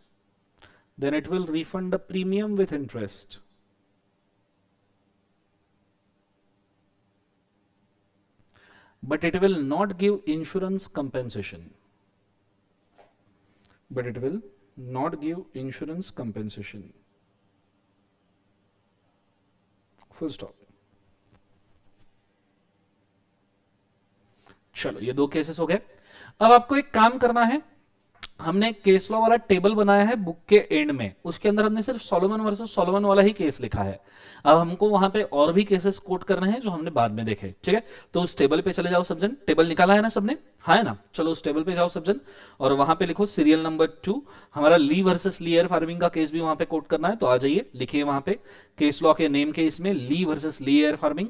Then it will refund a premium with interest. But it will not give insurance compensation. But it will not give insurance compensation. Full stop. चलो ये दो cases हो गए। अब आपको एक काम करना है, हमने केस लॉ वाला टेबल बनाया है बुक के एंड में, उसके अंदर हमने सिर्फ सोलोमन वर्सेस सोलोमन वाला ही केस लिखा है। अब हमको वहां पे और भी केसेस कोट करने हैं जो हमने बाद में देखे, ठीक है। तो उस टेबल पे चले जाओ सब जन, टेबल निकाला है ना सबने, हाँ है ना, चलो उस टेबल पे जाओ सब जन, और वहां पे लिखो सीरियल नंबर 2, हमारा ली वर्सेस ली एयर फार्मिंग का केस भी वहां पे कोट करना है, तो आ जाइए लिखिए वहां पे केस लॉ के नेम के इसमें ली वर्सेस ली एयर फार्मिंग,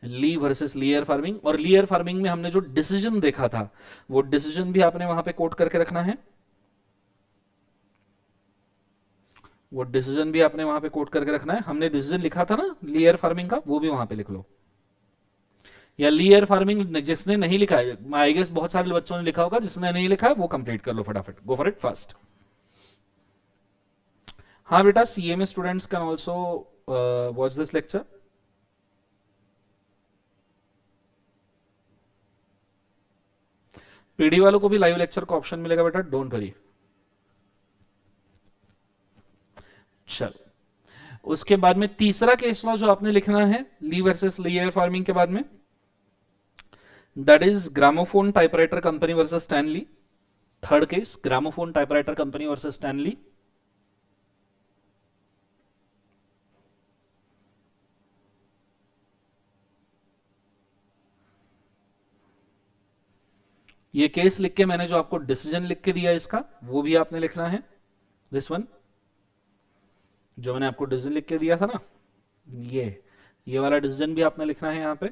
ली वर्सेस लीयर फार्मिंग। और लीयर फार्मिंग में हमने जो डिसीजन देखा था वो डिसीजन भी आपने वहां पे कोट करके रखना है, वो डिसीजन भी आपने वहां पे कोट करके रखना है। हमने डिसीजन लिखा था ना लीयर फार्मिंग का, वो भी वहां पे लिख लो। या लीयर फार्मिंग जिसने नहीं लिखा है, आई गेस बहुत सारे बच्चों ने लिखा होगा, जिसने नहीं लिखा है वो कंप्लीट कर लो फटाफट, गो फॉर इट फास्ट। हाँ बेटा, CMA students can also watch this lecture. PD वालों को भी लाइव लेक्चर का ऑप्शन मिलेगा बेटा, डोंट वरी। चलो उसके बाद में तीसरा केस लॉ जो आपने लिखना है ली वर्सेस ली एयर फार्मिंग के बाद में, that is gramophone typewriter company versus Stanley. Third case gramophone typewriter company versus Stanley. ये केस लिख के मैंने जो आपको डिसीजन लिख के दिया इसका, वो भी आपने लिखना है, दिस वन जो मैंने आपको डिसीजन लिख के दिया था ना, ये वाला डिसीजन भी आपने लिखना है यहां पे।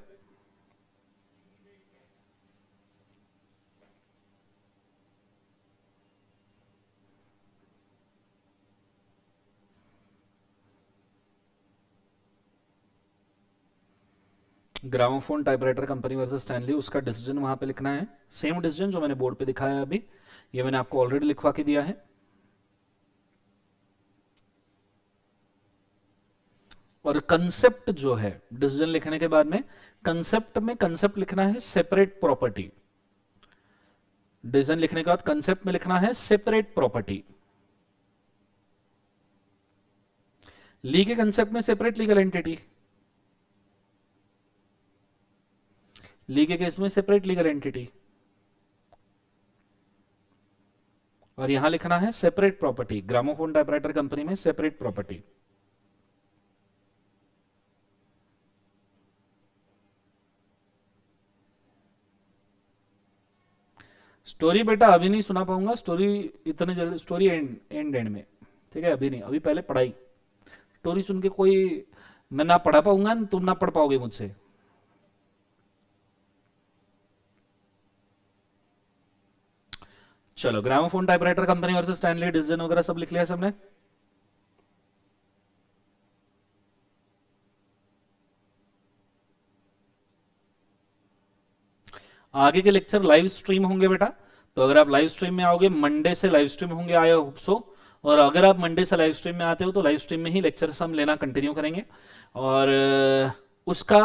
Gramophone typewriter company versus Stanley, उसका डिसीजन वहां पे लिखना है, सेम डिसीजन जो मैंने बोर्ड पे दिखाया है अभी, ये मैंने आपको ऑलरेडी लिखवा के दिया है। और कंसेप्ट जो है डिसीजन लिखने के बाद में, कंसेप्ट में कंसेप्ट लिखना है सेपरेट प्रॉपर्टी। डिसीजन लिखने के बाद कंसेप्ट में लिखना है सेपरेट प्रॉपर्टी। ली के कंसेप्ट में सेपरेट लीगल एंटिटी, ली के केस में सेपरेट लीगल एंटिटी, और यहां लिखना है separate property. Gramophone typewriter company में सेपरेट प्रॉपर्टी। स्टोरी बेटा अभी नहीं सुना पाऊंगा, स्टोरी इतने जल्दी, स्टोरी एंड में, ठीक है, अभी नहीं, अभी पहले पढ़ाई। स्टोरी सुन के कोई, मैं ना पढ़ा पाऊंगा, तुम ना पढ़ पाओगे मुझसे। चलो gramophone typewriter company versus Stanley, decision वगैरह सब लिख लिया सबने। आगे के लेक्चर लाइव स्ट्रीम होंगे बेटा, तो अगर आप लाइव स्ट्रीम में आओगे, मंडे से लाइव स्ट्रीम होंगे, आई होप सो। और अगर आप मंडे से लाइव स्ट्रीम में आते हो तो लाइव स्ट्रीम में ही लेक्चर्स हम लेना कंटिन्यू करेंगे, और उसका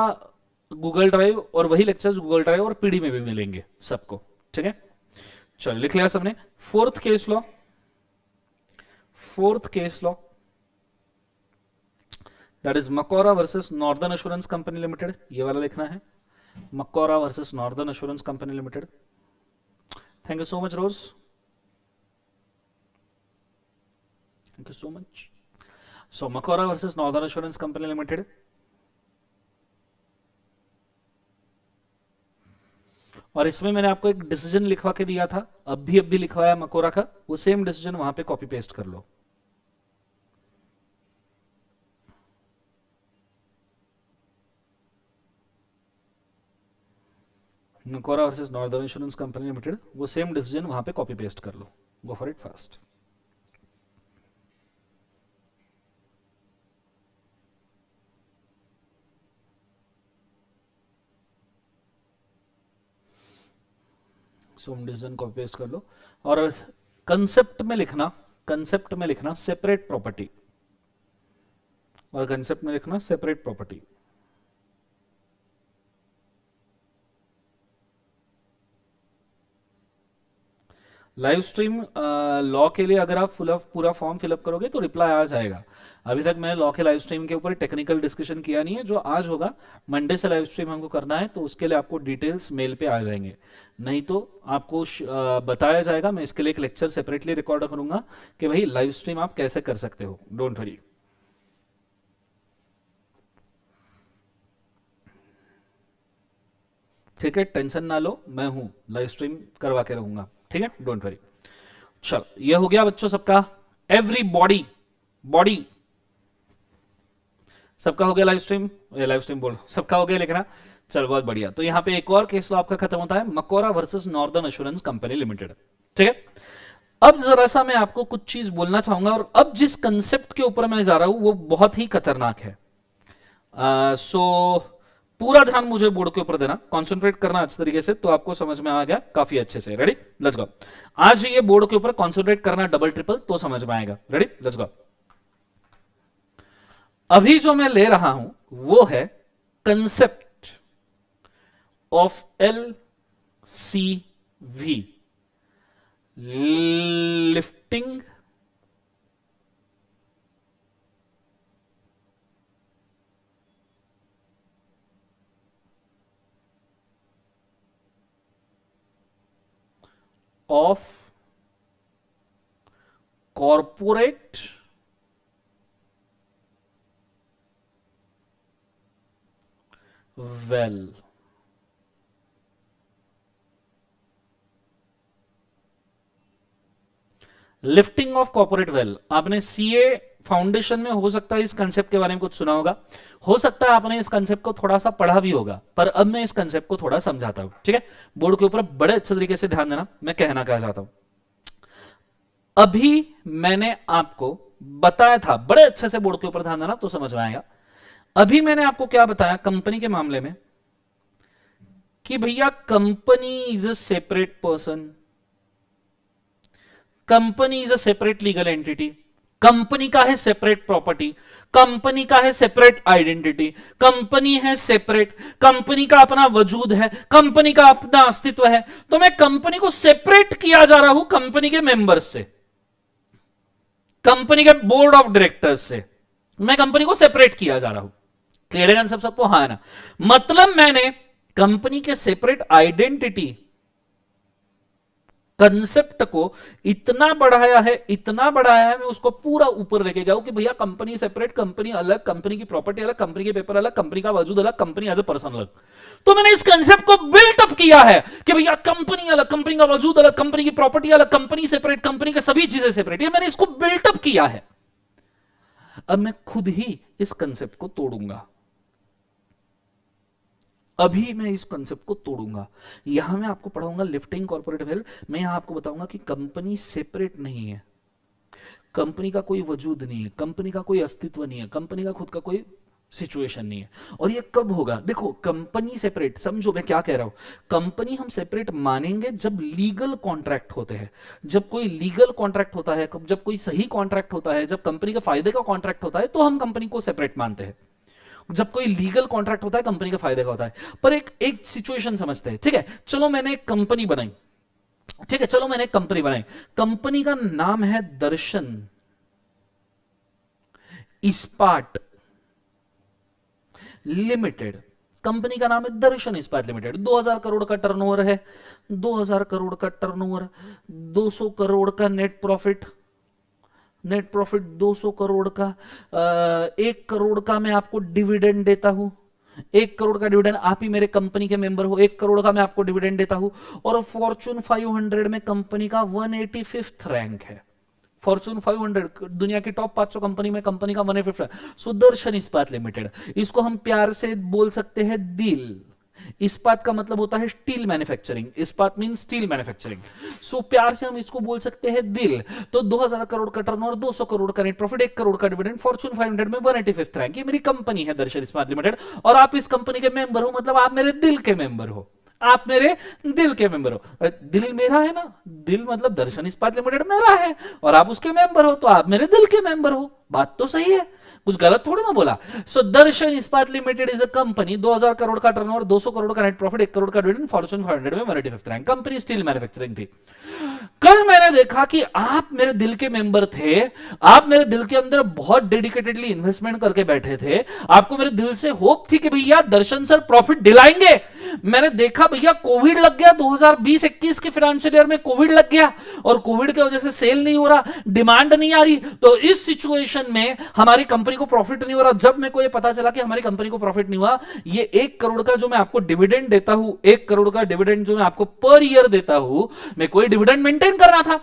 गूगल ड्राइव और वही लेक्चर्स गूगल ड्राइव और पीडी में भी मिलेंगे सबको, ठीक है। चलो लिख लिया सबने। Fourth case law, fourth case law that is Macaura versus Northern Assurance Company Limited, ये वाला लिखना है, Macaura versus Northern Assurance Company Limited. Thank you so much Rose, thank you so much. So Macaura versus Northern Assurance Company Limited, और इसमें मैंने आपको एक decision लिखवा के दिया था, अब भी लिखवाया मकोरा का, वो सेम डिसीजन वहां पे कॉपी पेस्ट कर लो। Macaura versus Northern insurance company limited, वो सेम डिसीजन वहां पे कॉपी पेस्ट कर लो, go for it fast. Same decision copy paste कर लो, और कंसेप्ट में लिखना, कंसेप्ट में लिखना सेपरेट प्रॉपर्टी, और कंसेप्ट में लिखना separate property. Live stream law के लिए अगर आप पूरा फॉर्म फिलअप करोगे तो रिप्लाई आ जाएगा। अभी तक मैंने लॉ के लाइव स्ट्रीम के ऊपर टेक्निकल डिस्कशन किया नहीं है, जो आज होगा मंडे से लाइव स्ट्रीम हमको करना है, तो उसके लिए आपको डिटेल्स मेल पे आ जाएंगे। नहीं तो आपको बताया जाएगा, मैं इसके लिए एक लेक्चर सेपरेटली रिकॉर्ड करूंगा कि भाई लाइव स्ट्रीम आप कैसे कर सकते हो, डोंट वरी। ठीक है, टेंशन ना लो, मैं हूं, लाइव स्ट्रीम करवा के रहूंगा, ठीक है, डोंट वरी। चलो ये हो गया बच्चों सबका, एवरी बॉडी बॉडी सबका हो गया लाइव स्ट्रीम बोल, सबका हो गया लिखना। चल बहुत बढ़िया। तो यहां पे एक और केस तो आपका खत्म होता है, Macaura versus Northern Assurance Company limited. ठीक है, अब जरा सा मैं आपको कुछ चीज बोलना चाहूंगा, और अब जिस कंसेप्ट के ऊपर मैं जा रहा हूं वो बहुत ही खतरनाक है। सो पूरा ध्यान मुझे बोर्ड के ऊपर देना, कॉन्सेंट्रेट करना अच्छे तरीके से, तो आपको समझ में आ गया काफी अच्छे से। Ready, let's go. आज ये बोर्ड के ऊपर कॉन्सेंट्रेट करना डबल ट्रिपल, तो समझ में आएगा। Ready, let's go. अभी जो मैं ले रहा हूं वो है concept of LCV, lifting of corporate well. Lifting of corporate well, आपने सीए फाउंडेशन में हो सकता है इस कंसेप्ट के बारे में कुछ सुना होगा, हो सकता है आपने इस कंसेप्ट को थोड़ा सा पढ़ा भी होगा, पर अब मैं इस कंसेप्ट को थोड़ा समझाता हूं। ठीक है, बोर्ड के ऊपर बड़े अच्छे तरीके से ध्यान देना, मैं कहना क्या चाहता हूं। अभी मैंने आपको बताया था, बड़े अच्छे से बोर्ड के ऊपर ध्यान देना तो समझ में आएगा। अभी मैंने आपको क्या बताया कंपनी के मामले में, कि भैया company is a separate person, company is a separate legal entity, company का है सेपरेट प्रॉपर्टी, कंपनी का है सेपरेट आइडेंटिटी, कंपनी है सेपरेट, कंपनी का अपना वजूद है, कंपनी का अपना अस्तित्व है। तो मैं कंपनी को सेपरेट किया जा रहा हूं कंपनी के मेंबर्स से, कंपनी के बोर्ड ऑफ डायरेक्टर्स से, मैं कंपनी को सेपरेट किया जा रहा हूं। क्लियर है सब सबको? हाँ है ना? मतलब मैंने कंपनी के सेपरेट आइडेंटिटी कंसेप्ट को इतना बढ़ाया है, इतना बढ़ाया है, मैं उसको पूरा ऊपर लेके गया हूं कि भैया कंपनी सेपरेट, कंपनी अलग, कंपनी की प्रॉपर्टी अलग, कंपनी के पेपर अलग, कंपनी का वजूद अलग, कंपनी एज ए पर्सन अलग। तो मैंने इस कंसेप्ट को बिल्ट अप किया है कि भैया कंपनी अलग, कंपनी का वजूद अलग, कंपनी की प्रॉपर्टी अलग, कंपनी सेपरेट, कंपनी के सभी चीजें सेपरेट, ये मैंने इसको बिल्ट अप किया है। अब मैं खुद ही इस कंसेप्ट को तोड़ूंगा, अभी मैं इस कंसेप्ट को तोड़ूंगा। यहां मैं आपको पढ़ाऊंगा लिफ्टिंग कॉर्पोरेट वेल, मैं यहां आपको बताऊंगा कि कंपनी सेपरेट नहीं है, कंपनी का कोई वजूद नहीं है, कंपनी का कोई अस्तित्व नहीं है, कंपनी का खुद का कोई सिचुएशन नहीं है। और ये कब होगा? देखो, कंपनी सेपरेट, समझो मैं क्या कह रहा हूं। कंपनी हम सेपरेट मानेंगे जब लीगल कॉन्ट्रैक्ट होते हैं, जब कोई लीगल कॉन्ट्रैक्ट होता है, जब कोई सही कॉन्ट्रैक्ट होता है, जब कंपनी के फायदे का कॉन्ट्रैक्ट होता है, तो हम कंपनी को सेपरेट मानते हैं। जब कोई लीगल कॉन्ट्रैक्ट होता है कंपनी का फायदे का होता है। पर एक सिचुएशन समझते हैं, ठीक है? चलो मैंने एक कंपनी बनाई, ठीक है, चलो मैंने एक कंपनी बनाई, कंपनी का नाम है दर्शन इस्पात लिमिटेड, कंपनी का नाम है दर्शन इस्पात लिमिटेड, 2000 करोड़ का टर्नओवर है, 2000 करोड़ का टर्नओवर, 200 करोड़ का net profit, net profit 200 crore का, 1 करोड़ का मैं आपको डिविडेंड देता हूं, 1 करोड़ का डिविडेंड, आप ही मेरे कंपनी के मेंबर हो, 1 करोड़ का मैं आपको डिविडेंड देता हूं। और फॉर्चून 500 में कंपनी का 185th रैंक है, फॉर्चून 500 दुनिया की टॉप 500 कंपनी में कंपनी का 185th रैंक। सुदर्शन इस्पात लिमिटेड, इसको हम प्यार से बोल सकते हैं दिल। इस्पात का मतलब होता है स्टील मैन्युफैक्चरिंग, इस्पात मीन स्टील मैन्युफैक्चरिंग, सो प्यार से हम इसको बोल सकते हैं दिल। तो 2000 करोड़ का टर्नओवर, 200 करोड़ का नेट प्रॉफिट, 1 करोड़ का डिविडेंड, फॉर्चून 500 में 185th रैंक, ये मेरी कंपनी है दर्शन इस्पात लिमिटेड, और आप इस कंपनी के मेंबर हो, मतलब आप मेरे दिल के मेंबर हो। आप मेरे दिल के मेंबर हो। दिल मेरा है ना, दिल मतलब दर्शन इस्पात लिमिटेड मेरा है और आप उसके मेंबर हो, तो आप मेरे दिल के मेंबर हो। बात तो सही है, कुछ गलत थोड़ी ना बोला। सो दर्शन इस्पात limited is a company, 2000 crore का टर्नओवर, 200 करोड़ का नेट प्रॉफिट, 1 करोड़ का डिविडेंड, फॉर्च्यून 500 में 185th rank company, steel manufacturing थी। कल मैंने देखा कि आप मेरे दिल के मेंबर थे, आप मेरे दिल के अंदर बहुत डेडिकेटेडली इन्वेस्टमेंट करके बैठे थे, आपको मेरे दिल से होप थी कि भैया दर्शन सर प्रॉफिट दिलाएंगे। मैंने देखा भैया कोविड लग गया, 2020-21 के फाइनेंशियल ईयर में कोविड लग गया और कोविड की वजह से सेल नहीं हो रहा, डिमांड नहीं आ रही, तो इस सिचुएशन में हमारी कंपनी को प्रॉफिट नहीं हो रहा। जब मेरे को ये पता चला कि हमारी कंपनी को प्रॉफिट नहीं हुआ, ये 1 करोड़ का जो मैं आपको डिविडेंड देता हूं, 1 करोड़ का डिविडेंड जो मैं आपको पर ईयर देता हूं, मैं कोई डिविडेंड मेंटेन करना था,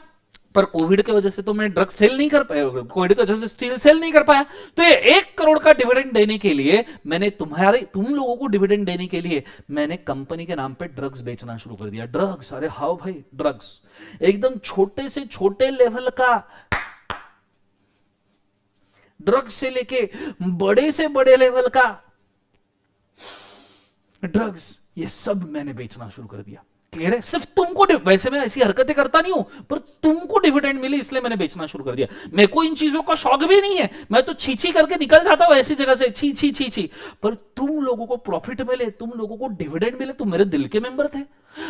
पर कोविड की वजह से तो मैं ड्रग सेल नहीं कर पाया, कोविड की वजह से स्टील सेल नहीं कर पाया। तो ये 1 करोड़ का डिविडेंड देने के लिए मैंने तुम लोगों को डिविडेंड देने के लिए मैंने कंपनी के नाम पे ड्रग्स बेचना शुरू कर दिया। ड्रग्स, अरे हाँ भाई ड्रग्स, एकदम छोटे से छोटे लेवल का ड्रग्स से लेके बड़े से बड़े लेवल का ड्रग्स, ये सब मैंने बेचना शुरू कर दिया। क्लियर है? सिर्फ तुमको, वैसे मैं ऐसी हरकतें करता नहीं हूं, पर तुमको डिविडेंड मिले इसलिए मैंने बेचना शुरू कर दिया। मेरे को इन चीजों का शौक भी नहीं है, मैं तो छी करके निकल जाता हूं ऐसी जगह से, छी छी छी छी। पर तुम लोगों को प्रॉफिट मिले, तुम लोगों को डिविडेंड मिले, तुम मेरे दिल के मेंबर थे।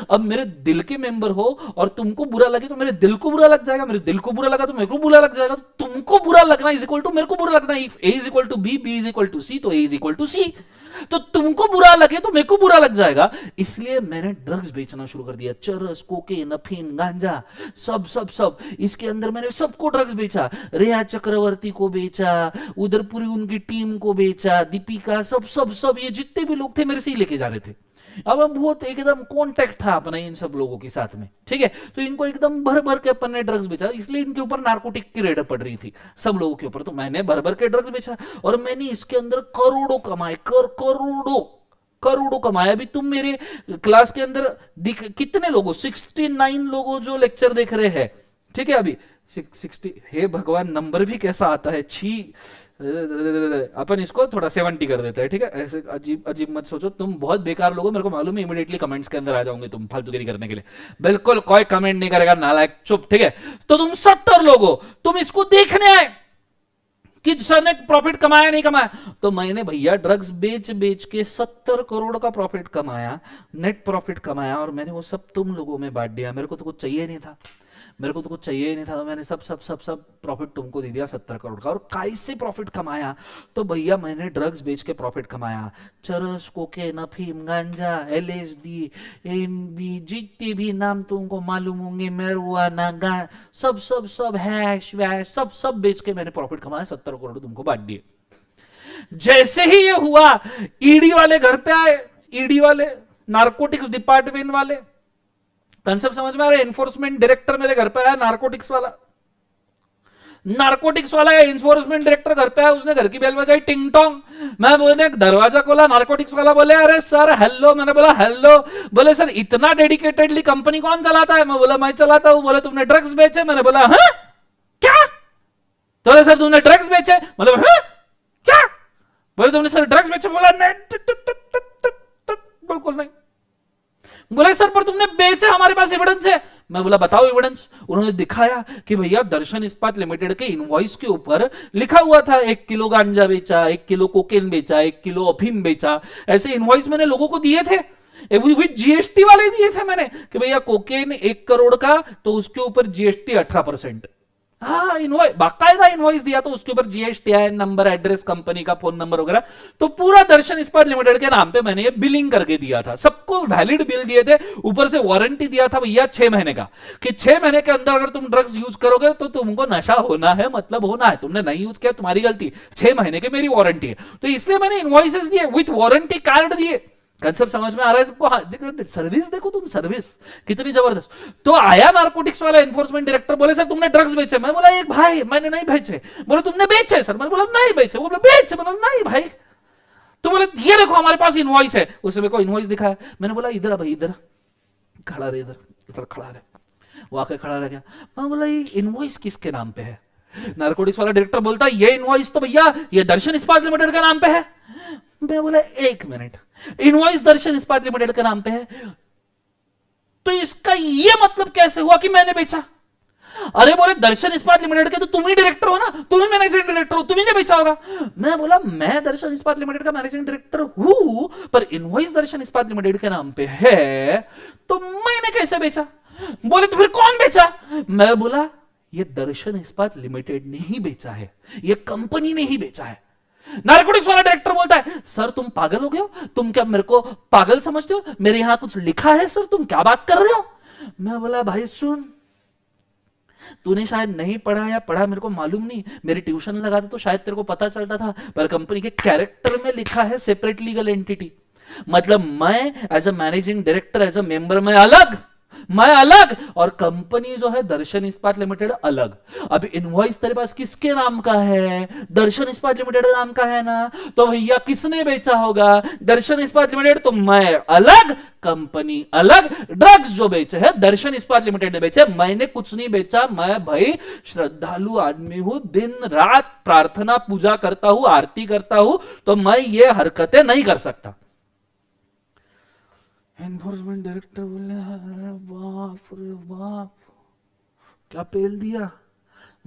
अब मेरे दिल के मेंबर हो और तुमको बुरा लगे तो मेरे दिल को बुरा लग जाएगा, मेरे दिल को बुरा लगा तो मेरे को बुरा लग जाएगा, तो तुमको बुरा लगना इज इक्वल टू मेरे को बुरा लगना। If A is equal to B, B is equal to C, तो A is equal to C. तो तुमको बुरा लगे तो मेरे को बुरा लग जाएगा, इसलिए मैंने ड्रग्स बेचना शुरू कर दिया। चरस, कोकेन, अफीम, गांजा, सब सब सब इसके अंदर मैंने सबको ड्रग्स बेचा। रेया चक्रवर्ती को बेचा, उधर पूरी उनकी टीम को बेचा, दीपिका, सब सब सब ये जितने भी लोग थे मेरे से ही लेके जा रहे थे। अब बहुत एकदम कांटेक्ट था अपना इन सब लोगों के साथ में, ठीक है। तो इनको एकदम भर भर के अपन ने ड्रग्स बेचा, इसलिए इनके ऊपर नार्कोटिक की रेड पड़ रही थी सब लोगों के ऊपर। तो मैंने भर भर के ड्रग्स बेचा और मैंने इसके अंदर करोड़ों कमाए, करोड़ों करोड़ों कमाया। अभी तुम मेरे क्लास के अंदर कितने लोगों, 69 लोगों जो लेक्चर देख रहे हैं, ठीक है। अभी 60, हे भगवान नंबर भी कैसा आता है, छी। अपन इसको थोड़ा 70 कर देते हैं, ठीक है। ऐसे अजीब अजीब मत सोचो, तुम बहुत बेकार लोगो, मेरे को मालूम है। इमीडिएटली कमेंट्स के अंदर आ जाओगे तुम फालतूगिरी करने के लिए। बिल्कुल कोई कमेंट नहीं करेगा, नालायक, चुप, ठीक है। तो तुम 70 लोगो, तुम इसको देखने आए कि सर ने प्रॉफिट कमाया नहीं कमाया। तो मैंने भैया ड्रग्स बेच बेच के 70 करोड़ का प्रॉफिट कमाया, नेट प्रॉफिट कमाया, और मैंने वो सब तुम लोगों में बांट दिया। मेरे को तो कुछ चाहिए नहीं था, मेरे को तो कुछ चाहिए ही नहीं था, तो मैंने सब सब सब सब प्रॉफिट तुमको दे दिया 70 करोड़ का। और कैसे प्रॉफिट कमाया? तो भैया मैंने ड्रग्स बेच के प्रॉफिट कमाया। चरस, कोकेन, अफीम, गांजा, एलएसडी, एमबी, जितने भी नाम तुमको मालूम होंगे, marijuana, सब सब सब हैश वैश सब सब बेच के मैंने प्रॉफिट कमाया, 70 करोड़ तुमको बांट दिए। जैसे ही ये हुआ, ईडी वाले घर पे आए, ईडी वाले, नार्कोटिक्स डिपार्टमेंट वाले। कंसेप्ट समझ में आ रहा है? एनफोर्समेंट डायरेक्टर मेरे घर पे आया, नार्कोटिक्स वाला, नार्कोटिक्स वाला या एनफोर्समेंट डायरेक्टर घर पे आया, उसने घर की बेल बजाई, टिंग टोंग। मैं बोले दरवाजा खोला, नार्कोटिक्स वाला बोले अरे सर हेलो। मैंने बोला हेलो। बोले सर इतना डेडिकेटेडली कंपनी कौन चलाता है? मैं बोला मैं चलाता हूं। बोले तुमने ड्रग्स बेचे? मैंने बोला हाँ क्या? तो बोले सर तुमने ड्रग्स बेचे? मतलब हाँ क्या? बोले तुमने सर ड्रग्स बेचे? बोला नहीं, बिल्कुल नहीं। बोले सर पर तुमने बेचा, हमारे पास एविडेंस है। मैं बोला बताओ एविडेंस। उन्होंने दिखाया कि भैया दर्शन इस्पात लिमिटेड के इनवॉइस के ऊपर लिखा हुआ था 1 किलो गांजा बेचा, 1 किलो कोकेन बेचा, 1 किलो अफीम बेचा। ऐसे इनवॉइस मैंने लोगों को दिए थे, विद जीएसटी वाले दिए थे मैंने, कि भैया कोकेन 1 करोड़ का, तो उसके ऊपर जीएसटी 18%। हाँ इनवॉइस, बाकायदा इनवॉइस दिया, तो उसके ऊपर जीएसटी आया, नंबर, एड्रेस, कंपनी का फोन नंबर वगैरह, तो पूरा दर्शन इस्पात लिमिटेड के नाम पे मैंने ये बिलिंग करके दिया था। सबको वैलिड बिल दिए थे, ऊपर से वारंटी दिया था भैया 6 महीने का, कि 6 महीने के अंदर अगर तुम ड्रग्स यूज करोगे तो तुमको नशा होना है, मतलब होना है। तुमने नहीं यूज किया तुम्हारी गलती, 6 महीने की मेरी वारंटी है। तो इसलिए मैंने इनवॉइसेस दिए, विथ वारंटी कार्ड दिए। कंसेप्ट समझ में आ रहा है सबको? हाँ, देखो सर्विस, देखो तुम सर्विस कितनी जबरदस्त। तो आया नार्कोटिक्स वाला एनफोर्समेंट डायरेक्टर, बोले सर तुमने ड्रग्स बेचे? मैं बोला एक भाई मैंने नहीं बेचे। बोले तुमने बेचे सर? मैंने बोला नहीं बेचे। बोले बेचे? मैंने नहीं भाई। तो बोले ये देखो हमारे पास इनवॉइस है। उसने मेरे को इनवॉइस दिखाया। मैंने बोला इधर भाई, इधर खड़ा रहे, इधर इधर खड़ा रहे। वो आके खड़ा रह गया। मैं बोला ये इनवॉइस किसके नाम पे है? नार्कोटिक्स वाला डायरेक्टर बोलता है ये इनवॉइस तो भैया ये दर्शन इस्पात लिमिटेड का नाम पे है। मैं बोला 1 मिनट, इनवॉइस दर्शन इस्पात लिमिटेड के नाम पे है, तो इसका ये मतलब कैसे हुआ कि मैंने बेचा? अरे बोले दर्शन इस्पात लिमिटेड के तो तुम ही डायरेक्टर हो ना, तुम ही मैनेजिंग डायरेक्टर हो, तुम्ही क्या बेचा होगा? मैं बोला मैं दर्शन इस्पात लिमिटेड का मैनेजिंग डायरेक्टर हूं, पर इनवॉइस दर्शन इस्पात लिमिटेड के नाम पे है, तो मैंने कैसे बेचा? बोले तो फिर कौन बेचा? मैं बोला ये दर्शन इस्पात लिमिटेड ने ही बेचा है, ये कंपनी ने ही बेचा है। नारकोटिक्स वाला डायरेक्टर बोलता है सर तुम पागल हो गए हो, तुम क्या मेरे को पागल समझते हो? मेरे यहां कुछ लिखा है सर, तुम क्या बात कर रहे हो? मैं बोला भाई सुन, तूने शायद नहीं पढ़ा या पढ़ा मेरे को मालूम नहीं, मेरी ट्यूशन लगाता तो शायद तेरे को पता चलता था, पर कंपनी के कैरेक्टर में लिखा है सेपरेट लीगल एंटिटी। मतलब मैं as a managing director, as a member मैं अलग, और कंपनी जो है दर्शन इस्पात लिमिटेड अलग। अब इनवॉइस तेरे पास किसके नाम का है? दर्शन इस्पात लिमिटेड नाम का है ना, तो भैया किसने बेचा होगा? दर्शन इस्पात लिमिटेड। तो मैं अलग, कंपनी अलग। ड्रग्स जो बेचे है दर्शन इस्पात लिमिटेड ने बेचे, मैंने कुछ नहीं बेचा। मैं भाई श्रद्धालु आदमी हूं, दिन रात प्रार्थना पूजा करता हूं, आरती करता हूं, तो मैं ये हरकतें नहीं कर सकता। एनफोर्समेंट डायरेक्टर बोले अरे बाप रे बाप, क्या पेल दिया?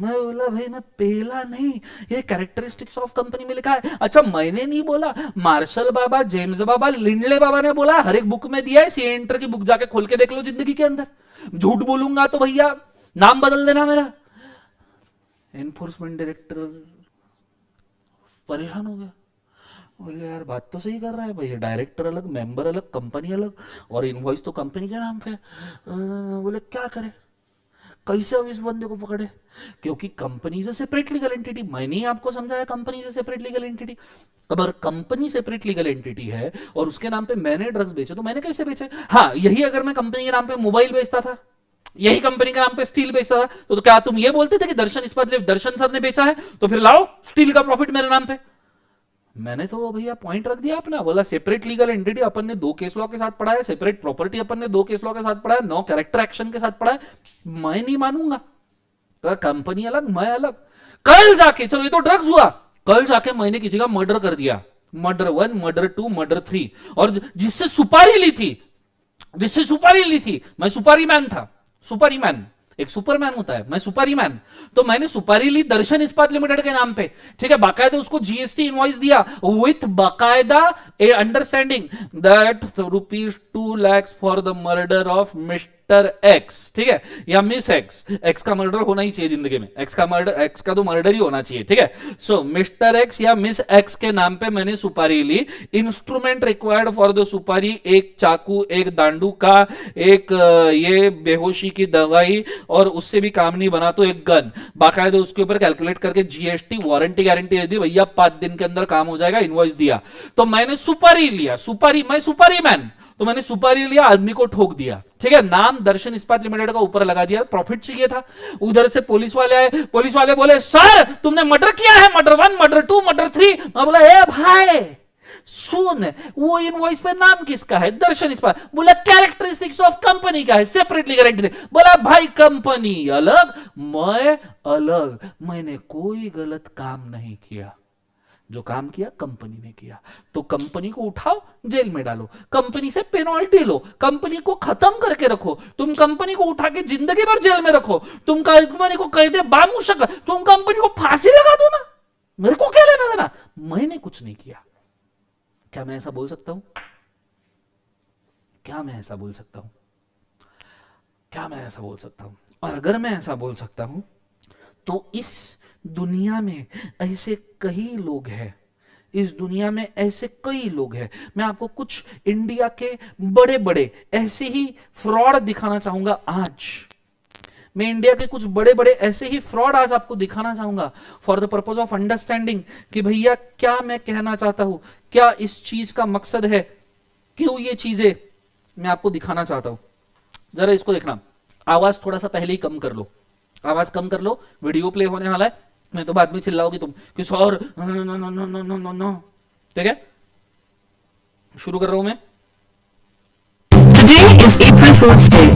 मैं बोला भाई मैं पेला नहीं, ये कैरेक्टरिस्टिक्स ऑफ कंपनी में लिखा है। अच्छा मैंने नहीं बोला, मार्शल बाबा, जेम्स बाबा, लिंडले बाबा ने बोला, हर एक बुक में दिया है, सी एंटर की बुक जाके खोल के देख लो जिंदगी के अंदर। झूठ बोलूंगा तो भैया नाम बदल देना मेरा। एनफोर्समेंट डायरेक्टर परेशान हो गया, बोले यार बात तो सही कर रहा है भैया, डायरेक्टर अलग, मेंबर अलग, कंपनी अलग, और इनवॉइस तो कंपनी के नाम पे। बोले क्या करे, कैसे अब इस बंदे को पकड़े? क्योंकि कंपनी से सेपरेट लीगल एंटिटी, मैंने ही आपको समझाया कंपनी से सेपरेट लीगल एंटिटी। अगर कंपनी सेपरेट लीगल एंटिटी है और उसके नाम पे मैंने ड्रग्स बेचे, तो मैंने कैसे बेचे? हाँ यही अगर मैं कंपनी के नाम पे मोबाइल बेचता था, यही कंपनी के नाम पे स्टील बेचता था, तो क्या तुम ये बोलते थे कि दर्शन इस्पात दर्शन सर ने बेचा है, तो फिर लाओ स्टील का प्रॉफिट मेरे नाम पे? मैंने तो भैया पॉइंट रख दिया अपना, बोला सेपरेट लीगल एंटिटी अपन ने 2 केस लॉ के साथ पढ़ा है, सेपरेट प्रॉपर्टी अपन ने 2 केस लॉ के साथ पढ़ा है, 9 कैरेक्टर एक्शन के साथ पढ़ा है, मैं नहीं मानूंगा। तो कंपनी अलग, मैं अलग। कल जाके, चलो ये तो ड्रग्स हुआ, कल जाके मैंने किसी का मर्डर कर दिया, मर्डर 1, मर्डर 2, मर्डर 3, और जिससे सुपारी ली थी, मैं सुपारी मैन था, सुपारी मैन, एक सुपरमैन होता है, मैं सुपारी मैन, तो मैंने सुपारी ली दर्शन इस्पात लिमिटेड के नाम पे, ठीक है, बाकायदा उसको जीएसटी इनवॉइस दिया विथ बाकायदा a understanding that ₹2 lakh for the murder of mister X, ठीक है, या मिस एक्स। एक्स का मर्डर होना ही चाहिए जिंदगी में, एक्स का तो मर्डर ही होना चाहिए, ठीक है। सो मिस्टर एक्स या मिस एक्स के नाम पे मैंने सुपारी ली। इंस्ट्रूमेंट रिक्वायर्ड फॉर द सुपारी, एक चाकू, एक दांडू का, एक ये बेहोशी की दवाई, और उससे भी काम नहीं बना तो एक गन, बाकायदा उसके ऊपर कैलकुलेट करके जीएसटी वारंटी गारंटी दे दी, भैया 5 दिन के अंदर काम हो जाएगा, इनवॉइस दिया। तो मैंने सुपारी लिया, मैं सुपारी मैन, तो मैंने सुपारी लिया, आदमी को ठोक दिया, ठीक है, नाम दर्शन इस्पात लिमिटेड का ऊपर लगा दिया, प्रॉफिट चाहिए था। उधर से पुलिस वाले आए, पुलिस वाले बोले सर तुमने मर्डर किया है, मर्डर 1, मर्डर 2, मर्डर 3। मैं बोला ए भाई सुन, वो इनवॉइस पे नाम किसका है? दर्शन इस्पात। बोला कैरेक्टरिस्टिक्स ऑफ कंपनी का है, सेपरेट लीगल एंटिटी। बोला भाई कंपनी अलग, मैं अलग, मैंने कोई गलत काम नहीं किया, जो काम किया कंपनी ने किया। तो कंपनी को उठाओ, जेल में डालो, कंपनी से पेनल्टी लो, कंपनी को खत्म करके रखो। तुम कंपनी को उठा के जिंदगी भर जेल में रखो, तुम कंपनी को कह दे बामुशक, तुम कंपनी को फांसी लगा दो ना, मेरे को क्या लेना देना, मैंने कुछ नहीं किया। क्या मैं ऐसा बोल सकता हूं? क्या मैं ऐसा बोल सकता हूं? क्या मैं ऐसा बोल सकता हूं? और अगर मैं ऐसा बोल सकता हूं तो इस दुनिया में ऐसे कई लोग हैं, इस दुनिया में ऐसे कई लोग हैं। मैं आपको कुछ इंडिया के बड़े बड़े ऐसे ही फ्रॉड दिखाना चाहूंगा आज। मैं इंडिया के कुछ बड़े बड़े ऐसे ही फ्रॉड आज आपको दिखाना चाहूंगा for the purpose of understanding कि भैया क्या मैं कहना चाहता हूं, क्या इस चीज का मकसद है, क्यों ये चीजें मैं आपको दिखाना चाहता हूं। जरा इसको देखना, आवाज थोड़ा सा पहले ही कम कर लो, आवाज कम कर लो, वीडियो प्ले होने वाला है, मैं तो बाद में चिल्लाओगी तुम कि sir no no no no no no no no, ठीक है, शुरू कर रहा हूं मैं। Today is April Fool's Day,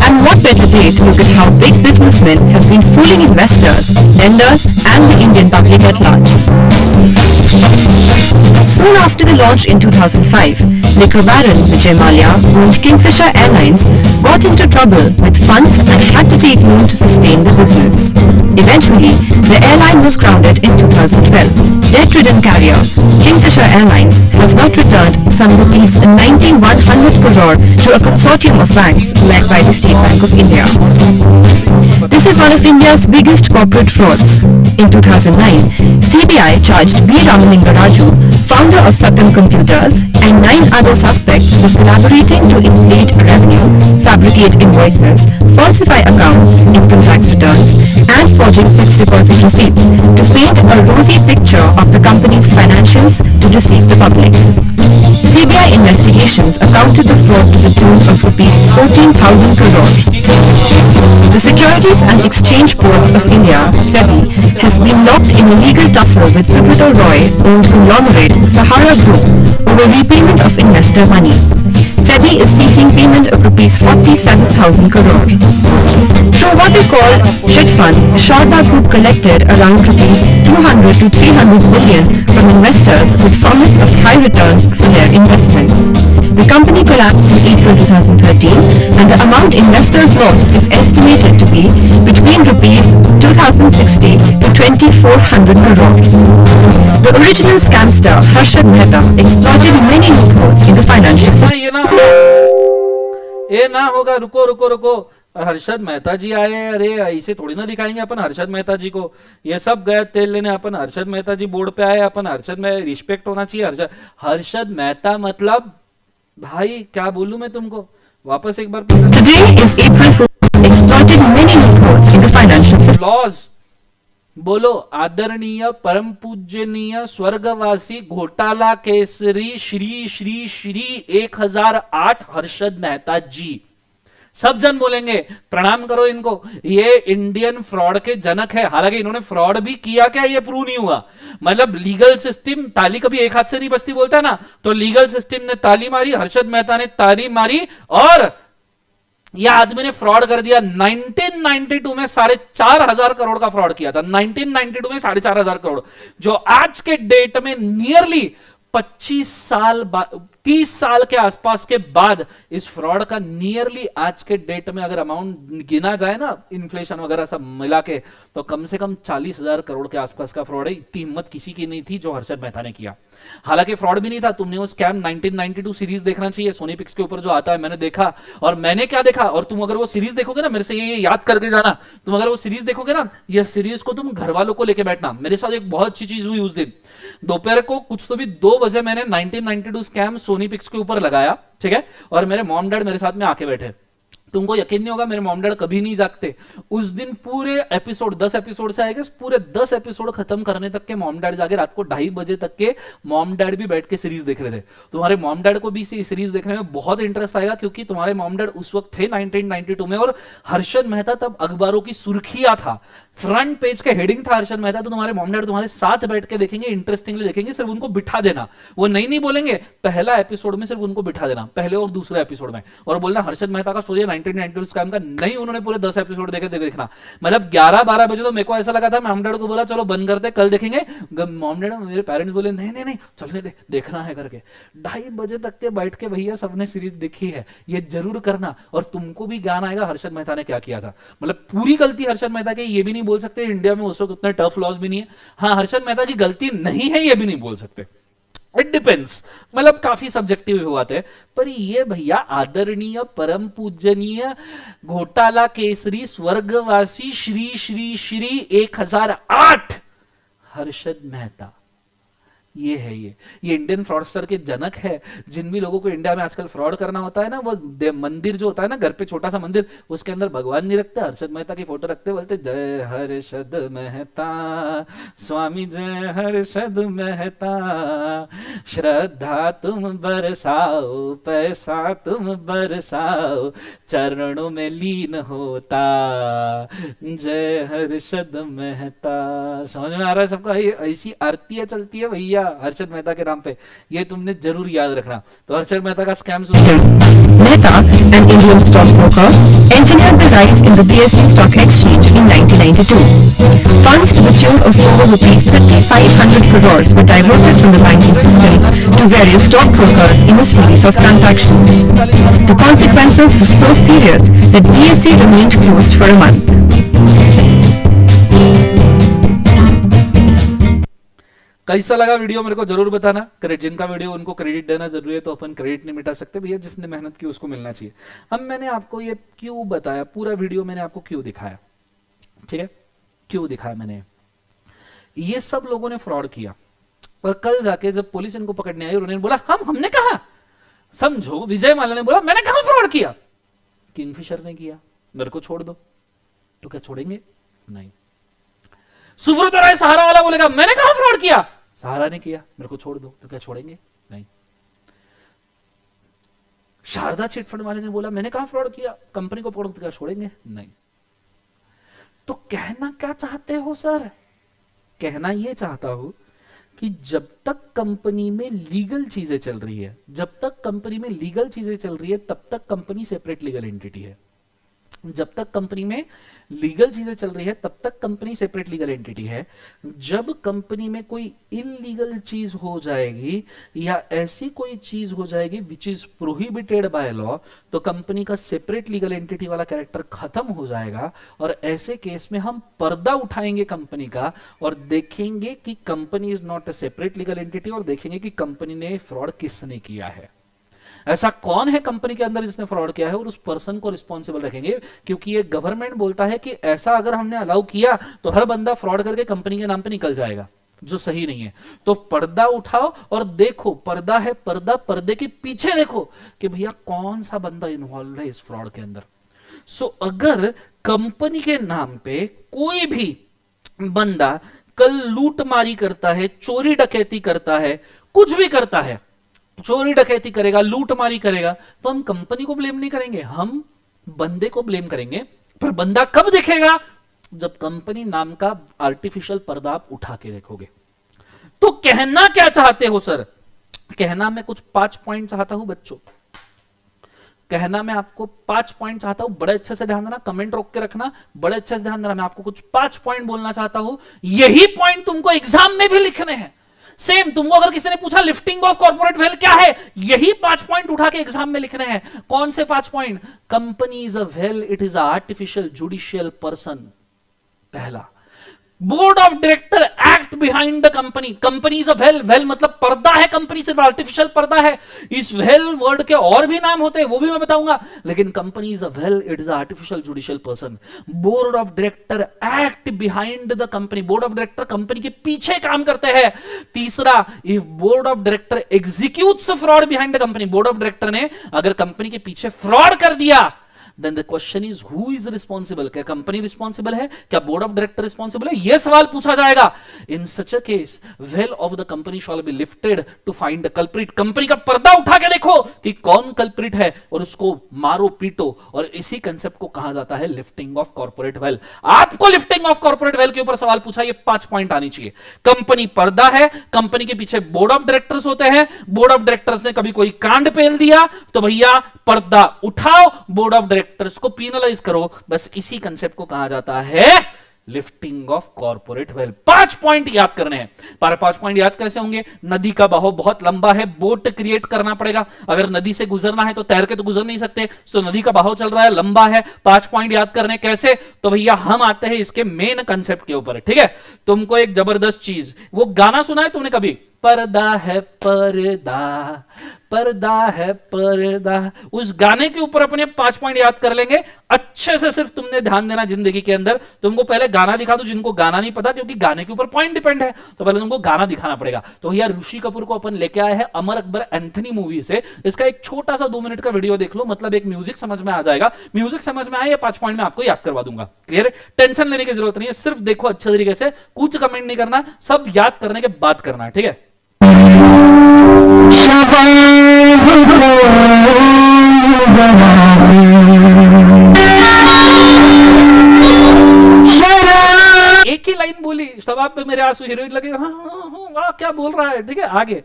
and what better day to look at how big businessmen have been fooling investors, lenders, and the Indian public at large. Soon after the launch in 2005, liquor baron Vijay Mallya, who owned Kingfisher Airlines, got into trouble with funds and had to take loan to sustain the business. Eventually, the airline was grounded in 2012. Debt-ridden carrier Kingfisher Airlines has not returned some rupees 9,100 crore to a consortium of banks led by the State Bank of India. This is one of India's biggest corporate frauds. In 2009, CBI charged B. Ramalinga Raju, founder of Satyam Computers, and 9 other suspects with collaborating to inflate revenue, fabricate invoices, falsify accounts, income tax returns, and forging fixed deposit receipts to paint a rosy picture of the company's financials to deceive the public. CBI investigations accounted the fraud to the tune of rupees 14,000 crore. The Securities and Exchange Boards of India, SEBI, has been locked in a legal tussle with Subrata Roy-owned conglomerate Sahara Group over repayment of investor money. SEBI is seeking payment of rupees 47,000 crore. Through what they call chit fund, Sharda Group collected around rupees 200 to 300 billion from investors with promise of high returns for their investments. The company collapsed in April 2013 and the amount investors lost is estimated to be between rupees 2,060 to 2,400 crores. The original scamster Harshad Mehta exploited many loopholes in the financial system. ये ना होगा, रुको रुको रुको। हर्षद मेहता जी आए, अरे ऐसे थोड़ी ना दिखाएंगे अपन हर्षद मेहता जी को। ये सब गए तेल लेने, अपन हर्षद मेहता जी बोर्ड पे आए, अपन हर्षद में रिस्पेक्ट होना चाहिए। हर्षद मेहता मतलब भाई क्या बोलूं मैं तुमको, वापस एक बार Today is April Fool, exploited many loopholes in the financial system. Laws बोलो। आदरणीय परम पूज्यनीय स्वर्गवासी घोटाला केसरी श्री श्री श्री 1008 हर्षद मेहता जी, सब जन बोलेंगे प्रणाम करो इनको। ये इंडियन फ्रॉड के जनक है। हालांकि इन्होंने फ्रॉड भी किया क्या ये प्रूव नहीं हुआ। मतलब लीगल सिस्टम, ताली कभी एक हाथ से नहीं बजती बोलता ना, तो लीगल सिस्टम ने ताली मारी, हर्षद मेहता ने ताली मारी और यह आदमी ने फ्रॉड कर दिया। 1992 में 4,500 करोड़ का फ्रॉड किया था। 1992 में 4,500 करोड़, जो आज के डेट में नियरली 25 साल 30 साल के आसपास के बाद इस फ्रॉड का नियरली आज के डेट में अगर अमाउंट गिना जाए ना, इन्फ्लेशन वगैरह सब मिला के, तो कम से कम 40,000 करोड़ के आसपास का फ्रॉड है। इतनी हिम्मत किसी की नहीं थी जो हर्षद मेहता ने किया। हालांकि फ्रॉड भी नहीं था। तुमने वो स्कैम 1992 सीरीज देखना चाहिए, सोनी पिक्स के ऊपर जो आता है, मैंने देखा। और मैंने क्या देखा, और तुम अगर वो सीरीज देखोगे ना, मेरे से ये याद करके जाना, तुम अगर वो सीरीज देखोगे ना, ये सीरीज को तुम घर वालों को लेके बैठना। मेरे साथ एक बहुत अच्छी चीज हुई उस दिन दोपहर को, कुछ तो भी 2 बजे मैंने 1992 स्कैम सोनी पिक्स के ऊपर लगाया, ठीक है, और मेरे मॉम डैड मेरे साथ में आके बैठे। तुमको यकीन नहीं होगा, मेरे मॉम डैड कभी नहीं जागते। उस दिन पूरे एपिसोड 10 एपिसोड से आएगा, पूरे 10 एपिसोड खत्म करने तक के मॉम डैड जाके रात को 2:30 बजे तक के मॉम डैड भी बैठ के सीरीज देख रहे थे। तुम्हारे मॉम डैड को भी सीरीज देखने में बहुत इंटरेस्ट आएगा, क्योंकि तुम्हारे मॉम डैड उस वक्त थे 1992 में, और हर्षद मेहता तब अखबारों की सुर्खियां था, फ्रंट पेज के हेडिंग था हर्षद मेहता। तो तुम्हारे मॉम डैड तुम्हारे साथ बैठ के देखेंगे, इंटरेस्टिंगली देखेंगे। सिर्फ उनको बिठा देना, वो नहीं बोलेंगे, पहला एपिसोड में सिर्फ उनको बिठा देना, पहले और दूसरे एपिसोड में, और बोलना हर्षद मेहता का स्टोरी 1992 स्कैम का। नहीं, उन्होंने पूरे 10 एपिसोड देखे देखना। मतलब 11-12 बजे तो मेरे को ऐसा लगा था, मॉम डैड को बोला चलो बंद करते, कल देखेंगे। मॉम डैड मेरे पेरेंट्स बोले नहीं नहीं नहीं चलने दे, देखना है करके। 2:30 बजे तक के बैठ के भैया सबने सीरीज देखी है, ये जरूर करना, और तुमको भी ज्ञान आएगा हर्षद मेहता ने क्या किया था। मतलब पूरी गलती हर्षद मेहता की ये भी नहीं बोल सकते, इंडिया में उस वक्त उतने टफ लॉज भी नहीं है। हाँ, हर्षद मेहता की गलती नहीं है ये भी नहीं बोल सकते, इट डिपेंड्स। मतलब काफी सब्जेक्टिव हुआ थे। पर ये भैया आदरणीय परम पूजनीय घोटाला केसरी स्वर्गवासी श्री श्री श्री 1008 हर्षद मेहता, ये है ये इंडियन फ्रॉडस्टर के जनक है। जिन भी लोगों को इंडिया में आजकल फ्रॉड करना होता है ना, वो मंदिर जो होता है ना, घर पे छोटा सा मंदिर, उसके अंदर भगवान नहीं रखते, हर्षद मेहता की फोटो रखते, बोलते जय हर्षद मेहता स्वामी, जय हर्षद मेहता, श्रद्धा तुम बरसाओ, पैसा तुम बरसाओ, चरणों में लीन होता, जय हर्षद मेहता। समझ में आ रहा है सबका? ऐसी आरतियां चलती है भैया। हर्षद मेहता के नाम पे, ये तुमने जरूर याद रखना। तो हर्षद मेहता का स्कैम सुनो। Mehta, an Indian stockbroker, engineered the rise in the BSE stock exchange in 1992. Funds to the tune of over rupees 3,500 crores were diverted from the banking system to various stockbrokers in a series of transactions. The consequences were so serious that BSE remained closed for a month. कैसा लगा video मेरे को जरूर बताना। Credit जिनका video उनको credit देना जरूरी है, तो अपन क्रेडिट नहीं मिटा सकते भैया, जिसने मेहनत की उसको मिलना चाहिए। अब मैंने आपको ये क्यों बताया, पूरा वीडियो मैंने आपको क्यों दिखाया, ठीक है, क्यों दिखाया मैंने, ये सब लोगों ने फ्रॉड किया और कल जाके जब पुलिस इनको पकड़ने आई और उन्होंने बोला हमने कहा, समझो विजय माल्या ने बोला मैंने कहा फ्रॉड किया, किंगफिशर ने किया, मेरे को छोड़ दो, तो क्या छोड़ेंगे? नहीं। सुब्रत राय सहारा वाला बोलेगा मैंने कहा फ्रॉड किया, सहारा ने किया, मेरे को छोड़ दो, तो क्या छोड़ेंगे? नहीं। शारदा चिटफंड वाले ने बोला मैंने कहा फ्रॉड किया, कंपनी को पकड़ो, तो क्या छोड़ेंगे? नहीं। तो कहना क्या चाहते हो सर? कहना यह चाहता हूं कि जब तक कंपनी में लीगल चीजें चल रही है, जब तक कंपनी में लीगल चीजें चल रही है, तब तक कंपनी सेपरेट लीगल एंटिटी है। जब तक कंपनी में लीगल चीजें चल रही है तब तक कंपनी सेपरेट लीगल एंटिटी है। जब कंपनी में कोई इलीगल चीज हो जाएगी या ऐसी कोई चीज हो जाएगी which is prohibited by law, तो कंपनी का सेपरेट लीगल एंटिटी वाला कैरेक्टर खत्म हो जाएगा और ऐसे केस में हम पर्दा उठाएंगे कंपनी का और देखेंगे कि company is not a separate legal entity और देखेंगे कि कंपनी ने फ्रॉड किसने किया है, ऐसा कौन है कंपनी के अंदर जिसने फ्रॉड किया है, और उस पर्सन को रिस्पॉन्सिबल रखेंगे। क्योंकि ये गवर्नमेंट बोलता है कि ऐसा अगर हमने अलाउ किया तो हर बंदा फ्रॉड करके कंपनी के नाम पे निकल जाएगा, जो सही नहीं है। तो पर्दा उठाओ और देखो, पर्दा है पर्दा, पर्दे के पीछे देखो कि भैया कौन सा बंदा इन्वॉल्व है इस फ्रॉड के अंदर। सो अगर कंपनी के नाम पे कोई भी बंदा कल लूटमारी करता है, चोरी डकैती करता है, कुछ भी करता है, चोरी डकैती करेगा, लूटमारी करेगा, तो हम कंपनी को ब्लेम नहीं करेंगे, हम बंदे को ब्लेम करेंगे। पर बंदा कब दिखेगा? जब कंपनी नाम का आर्टिफिशियल पर्दा आप उठा के देखोगे। तो कहना क्या चाहते हो सर? कहना मैं कुछ 5 पॉइंट चाहता हूं बच्चों, कहना मैं आपको 5 पॉइंट चाहता हूं, बड़े अच्छे से ध्यान देना, कमेंट रोक के रखना, बड़े अच्छे से ध्यान देना। मैं आपको कुछ 5 पॉइंट बोलना चाहता हूं, यही पॉइंट तुमको एग्जाम में भी लिखने हैं। सेम तुमको अगर किसी ने पूछा लिफ्टिंग ऑफ कॉर्पोरेट वेल्थ क्या है, यही 5 पॉइंट उठा के एग्जाम में लिखने हैं। कौन से 5 point? Company is a veil, it is a artificial judicial person, पहला। Board of director act behind the company, company is a veil, veil मतलब पर्दा है, कंपनी सिर्फ आर्टिफिशियल पर्दा है। इस वेल वर्ड के और भी नाम होते हैं, वो भी मैं बताऊंगा, लेकिन company is a veil, it is artificial judicial person. Board of director act behind the company, board of director company के पीछे काम करते हैं। तीसरा, if board of director executes fraud behind the company, board of director ने अगर company के पीछे फ्रॉड कर दिया, then the question is who is responsible? क्या कंपनी रिस्पॉन्सिबल है? क्या बोर्ड ऑफ डायरेक्टर रिस्पॉन्सिबल है? यह सवाल पूछा जाएगा। In such a case veil of the company shall be lifted to find the culprit, company का पर्दा उठा के देखो कि कौन कल्प्रिट है और उसको मारो पीटो। और इसी कंसेप्ट को कहा जाता है लिफ्टिंग ऑफ कॉर्पोरेट वेल। आपको लिफ्टिंग ऑफ कॉर्पोरेट वेल के ऊपर सवाल पूछा, ये 5 पॉइंट आनी चाहिए। कंपनी पर्दा है, कंपनी के पीछे बोर्ड ऑफ डायरेक्टर्स होते हैं, बोर्ड ऑफ डायरेक्टर्स ने कभी कोई कांड पेल दिया तो भैया पर्दा उठाओ, बोर्ड ऑफ डायरेक्टर्स को पीनलाइज करो। बस इसी कंसेप्ट को कहा जाता है lifting of corporate wealth. 5 point याद करने हैं। पर 5 पॉइंट याद कैसे होंगे? नदी का बहाव बहुत लंबा है, बोट क्रिएट करना पड़ेगा। अगर नदी से गुजरना है तो तैर के तो गुजर नहीं सकते, तो नदी का बहाव चल रहा है, लंबा है। 5 पॉइंट याद करने कैसे? तो भैया हम आते हैं इसके मेन कंसेप्ट के ऊपर, ठीक है। तुमको एक जबरदस्त चीज, वो गाना सुना है तुमने कभी? पर्दा है पर्दा, पर्दा है पर्दा, उस गाने के ऊपर अपने 5 पॉइंट याद कर लेंगे अच्छे से। सिर्फ तुमने ध्यान देना जिंदगी के अंदर। तुमको पहले गाना दिखा दो, जिनको गाना नहीं पता, क्योंकि गाने के ऊपर पॉइंट डिपेंड है, तो पहले तुमको गाना दिखाना पड़ेगा। तो भैया ऋषि कपूर को अपन लेके आए हैं अमर अकबर एंथनी मूवी से। इसका एक छोटा सा 2 मिनट का वीडियो देख लो, मतलब एक म्यूजिक समझ में आ जाएगा। म्यूजिक समझ में आए, 5 पॉइंट में आपको याद करवा दूंगा। क्लियर है? टेंशन लेने की जरूरत नहीं है, सिर्फ देखो अच्छे तरीके से, कुछ कमेंट नहीं करना, सब याद करने के बाद करना है, ठीक है। एक ही लाइन बोली, शबाब पे मेरे आंसू, हीरोइन लगे हाँ हाँ हाँ वाह क्या बोल रहा है, ठीक है आगे।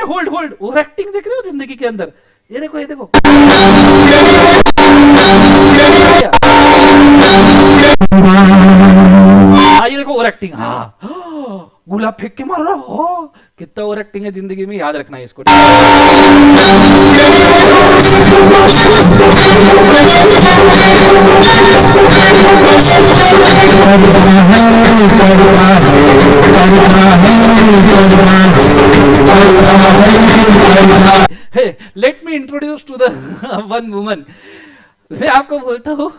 होल्ड होल्ड, ओवर एक्टिंग देख रहे हो जिंदगी के अंदर, ये देखो ये देखो, ये देखो ओवर एक्टिंग, हाँ गुलाब फेंक के मार रहा हो, कितना ओवर एक्टिंग है जिंदगी में, याद रखना है इसको। Let me introduce to the one woman. मैं आपको बोलता हूँ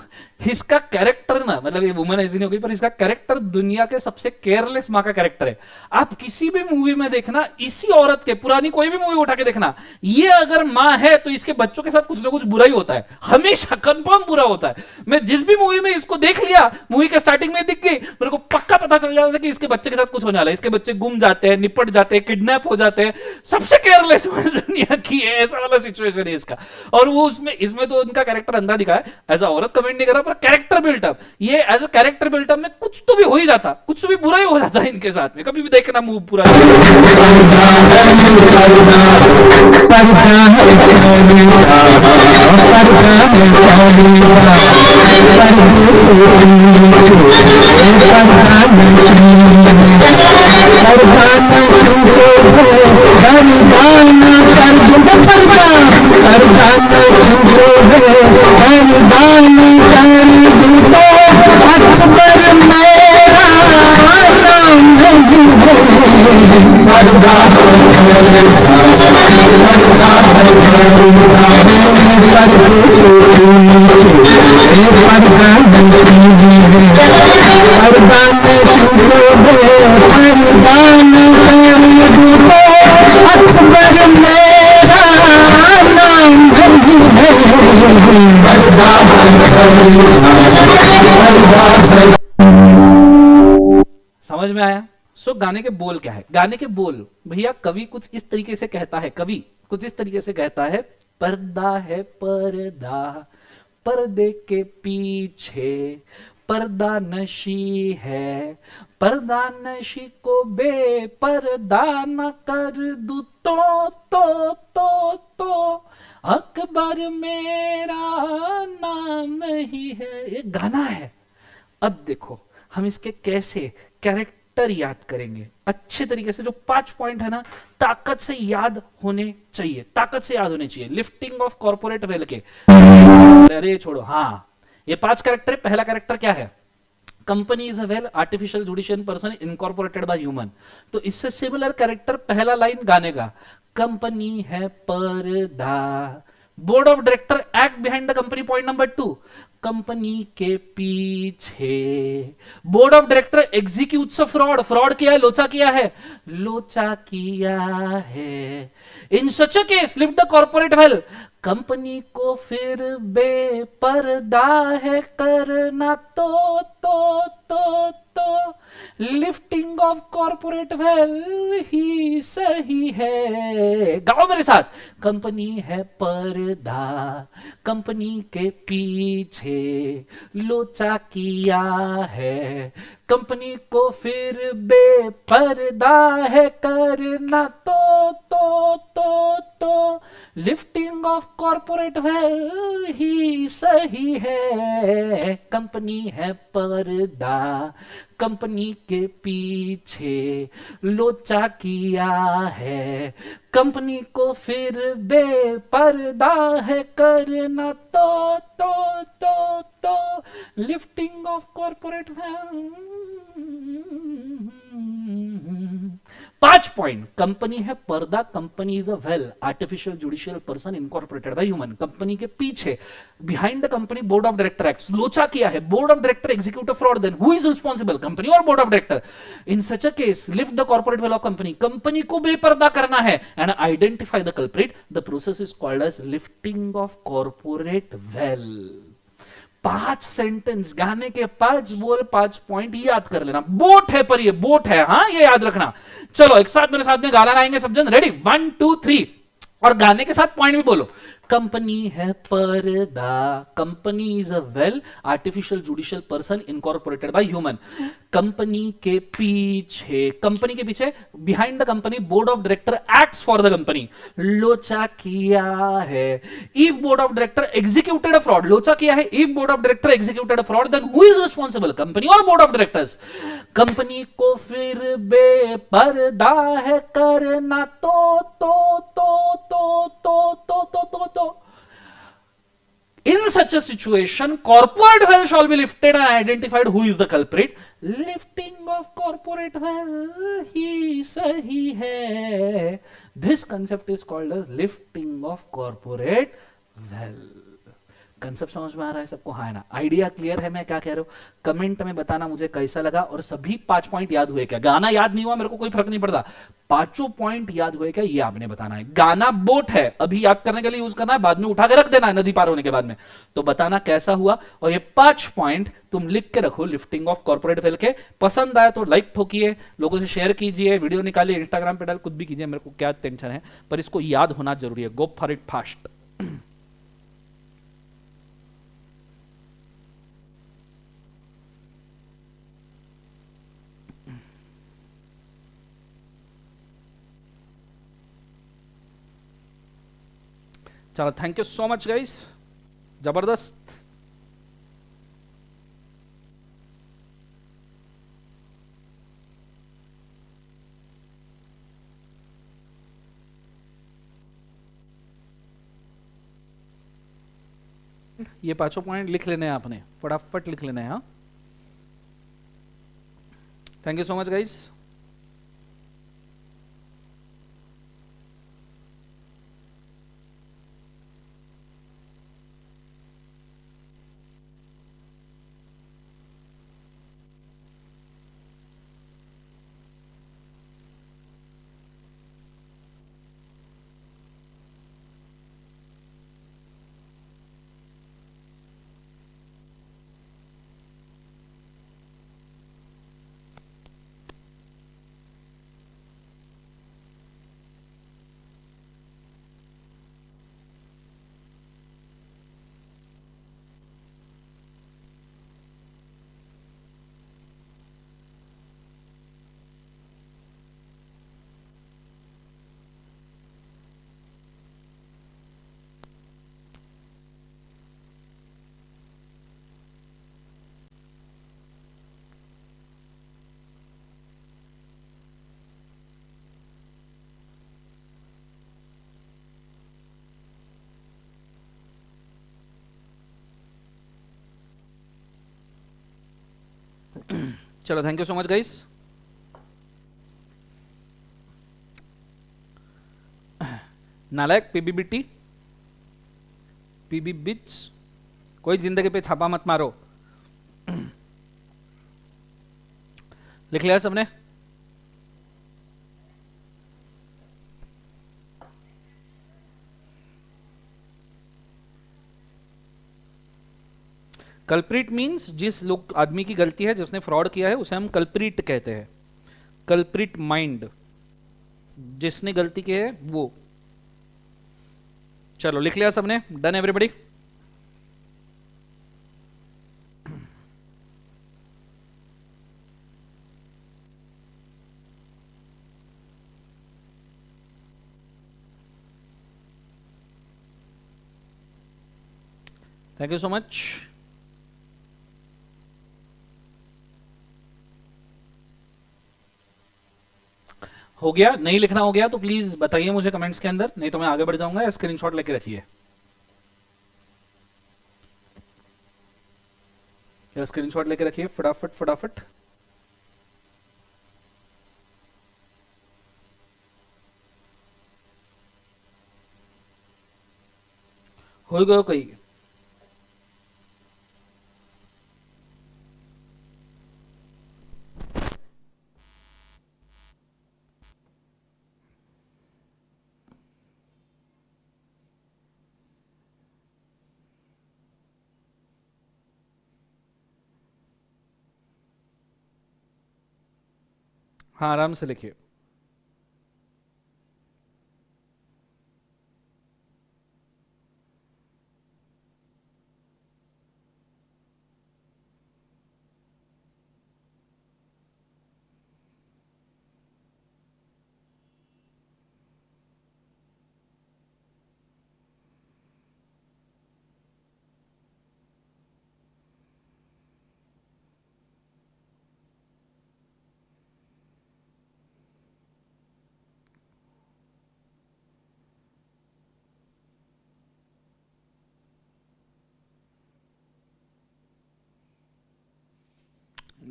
इसका कैरेक्टर ना, मतलब ये वुमन ऐसी नहीं होगी, पर इसका कैरेक्टर दुनिया के सबसे केयरलेस माँ का कैरेक्टर है। आप किसी भी मूवी में देखना, इसी औरत के, पुरानी कोई भी मूवी उठा के देखना, ये अगर माँ है तो इसके बच्चों के साथ कुछ ना कुछ बुरा ही होता है, हमेशा कंफर्म बुरा होता है। मैं जिस भी मूवी में इसको देख लिया, मूवी के स्टार्टिंग में दिख गई, मेरे को पक्का पता चल जाता है कि इसके बच्चे के साथ कुछ होने वाला है, इसके बच्चे गुम जाते हैं, निपट जाते हैं, किडनैप हो जाते हैं, सबसे केयरलेस दुनिया की है, ऐसा वाला सिचुएशन है इसका। और वो उसमें, इसमें तो उनका कैरेक्टर अंधा दिखा है, एज अ औरत कमेंट नहीं कर रहा, पर कैरेक्टर बिल्टअप, ये एज अ कैरेक्टर बिल्टअप में कुछ तो भी हो ही जाता, कुछ तो भी बुरा ही हो जाता है इनके साथ में, कभी भी देखना मूव पूरा। समझ में आया? सो गाने के बोल क्या है? गाने के बोल भैया, कवि कुछ इस तरीके से कहता है, कवि कुछ इस तरीके से कहता है, पर्दा है पर्दा, पर्दे के पीछे पर्दा नशी है, पर्दा नशी को बेपर्दा न कर दूं तो अकबर मेरा नाम नहीं है। ये गाना है। अब देखो हम इसके कैसे कैरेक्टर याद करेंगे अच्छे तरीके से। जो 5 पॉइंट है ना, ताकत से याद होने चाहिए, ताकत से याद होने चाहिए। लिफ्टिंग ऑफ कॉर्पोरेट वेल के, अरे छोड़ो, हाँ ये 5 कैरेक्टर। पहला कैरेक्टर क्या है? Company is a veil artificial judicial person incorporated by human. तो इससे सिमिलर कैरेक्टर पहला लाइन गाने का, कंपनी है पर्दा, board of director act behind the company. Point number 2, company के पीछे board of director executes a fraud, fraud किया है, लोचा किया है, लोचा किया है। In such a case lift the corporate veil, company को फिर बेपर्दा है करना तो लिफ्टिंग ऑफ कॉर्पोरेट वेल ही सही है। गाओ मेरे साथ, कंपनी है पर्दा, कंपनी के पीछे लोचा किया है, कंपनी को फिर बेपर्दा है करना तो लिफ्टिंग ऑफ कॉर्पोरेट वेल ही सही है। कंपनी है पर्दा, कंपनी के पीछे लोचा किया है, कंपनी को फिर बेपर्दा है करना तो lifting of corporate veil. 5 point. Company है पर्दा, company is a veil artificial judicial person incorporated by human. Company के पीछे behind the company board of director act, लोचा किया है, board of director execute fraud, then who is responsible, company और board of director. In such a case lift the corporate veil of company, company को बेपर्दा करना है and identify the culprit, the process is called as lifting of corporate veil. 5 sentence, गाने के 5 बोल 5 point याद कर लेना। बोट है पर ये बोट है, हाँ ये याद रखना। चलो एक साथ मेरे साथ में गाना गाएंगे सब जन, रेडी 1 2 3, और गाने के साथ पॉइंट भी बोलो। कंपनी है पर्दा, company is a veil artificial judicial person incorporated by human. Company के पीछे, कंपनी के पीछे, behind the company board of director acts for the company. लोचा किया है, if board of director executed a fraud, लोचा किया है if board of director executed a fraud, then who is responsible, company और बोर्ड ऑफ डायरेक्टर्स। कंपनी को फिर बेपर्दा है करना तो in such a situation, corporate wealth shall be lifted and identified who is the culprit. Lifting of corporate wealth ही सही है. This concept is called as lifting of corporate wealth. Concept समझ में आ रहा है सबको? हाँ है ना? आइडिया क्लियर है मैं क्या कह रहा हूं? कमेंट में बताना मुझे कैसा लगा, और सभी 5 पॉइंट याद हुए क्या? गाना याद नहीं हुआ मेरे को कोई फर्क नहीं पड़ता, 5 पॉइंट याद हुए क्या ये आपने बताना है। गाना बोट है, अभी याद करने के लिए यूज करना है, बाद में उठा के रख देना है नदी पार होने के बाद में। तो बताना कैसा हुआ, और ये 5 पॉइंट तुम लिख के रखो लिफ्टिंग ऑफ कॉर्पोरेट वेल्थ के। पसंद आए तो लाइक ठोकिए, लोगों से शेयर कीजिए, वीडियो निकालिए, इंस्टाग्राम पे डाल, कुछ भी कीजिए, मेरे को क्या टेंशन है, पर इसको याद होना जरूरी है। Go for it fast. चलो thank you so much guys, जबरदस्त। ये 5 पॉइंट लिख लेने हैं आपने, फटाफट लिख लेने हैं। हाँ thank you so much guys. चलो thank you so much guys. नालायक, पीबीबीटी, पीबी बिट्स, कोई जिंदगी पे छापा मत मारो। लिख लिया सबने? कल्प्रिट मीन्स जिस लोग आदमी की गलती है, जिसने फ्रॉड किया है, उसे हम कल्प्रिट कहते हैं। कल्प्रिट माइंड, जिसने गलती की है वो। चलो लिख लिया सबने? Done everybody? Thank you so much. हो गया? नहीं लिखना हो गया तो प्लीज बताइए मुझे कमेंट्स के अंदर, नहीं तो मैं आगे बढ़ जाऊंगा। या स्क्रीनशॉट लेके रखिए, या स्क्रीनशॉट लेके रखिए फटाफट फटाफट। हो गयो कहीं? हाँ आराम से लिखिए।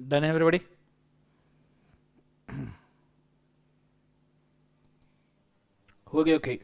डन है एवरीबॉडी? हो गया? ओके,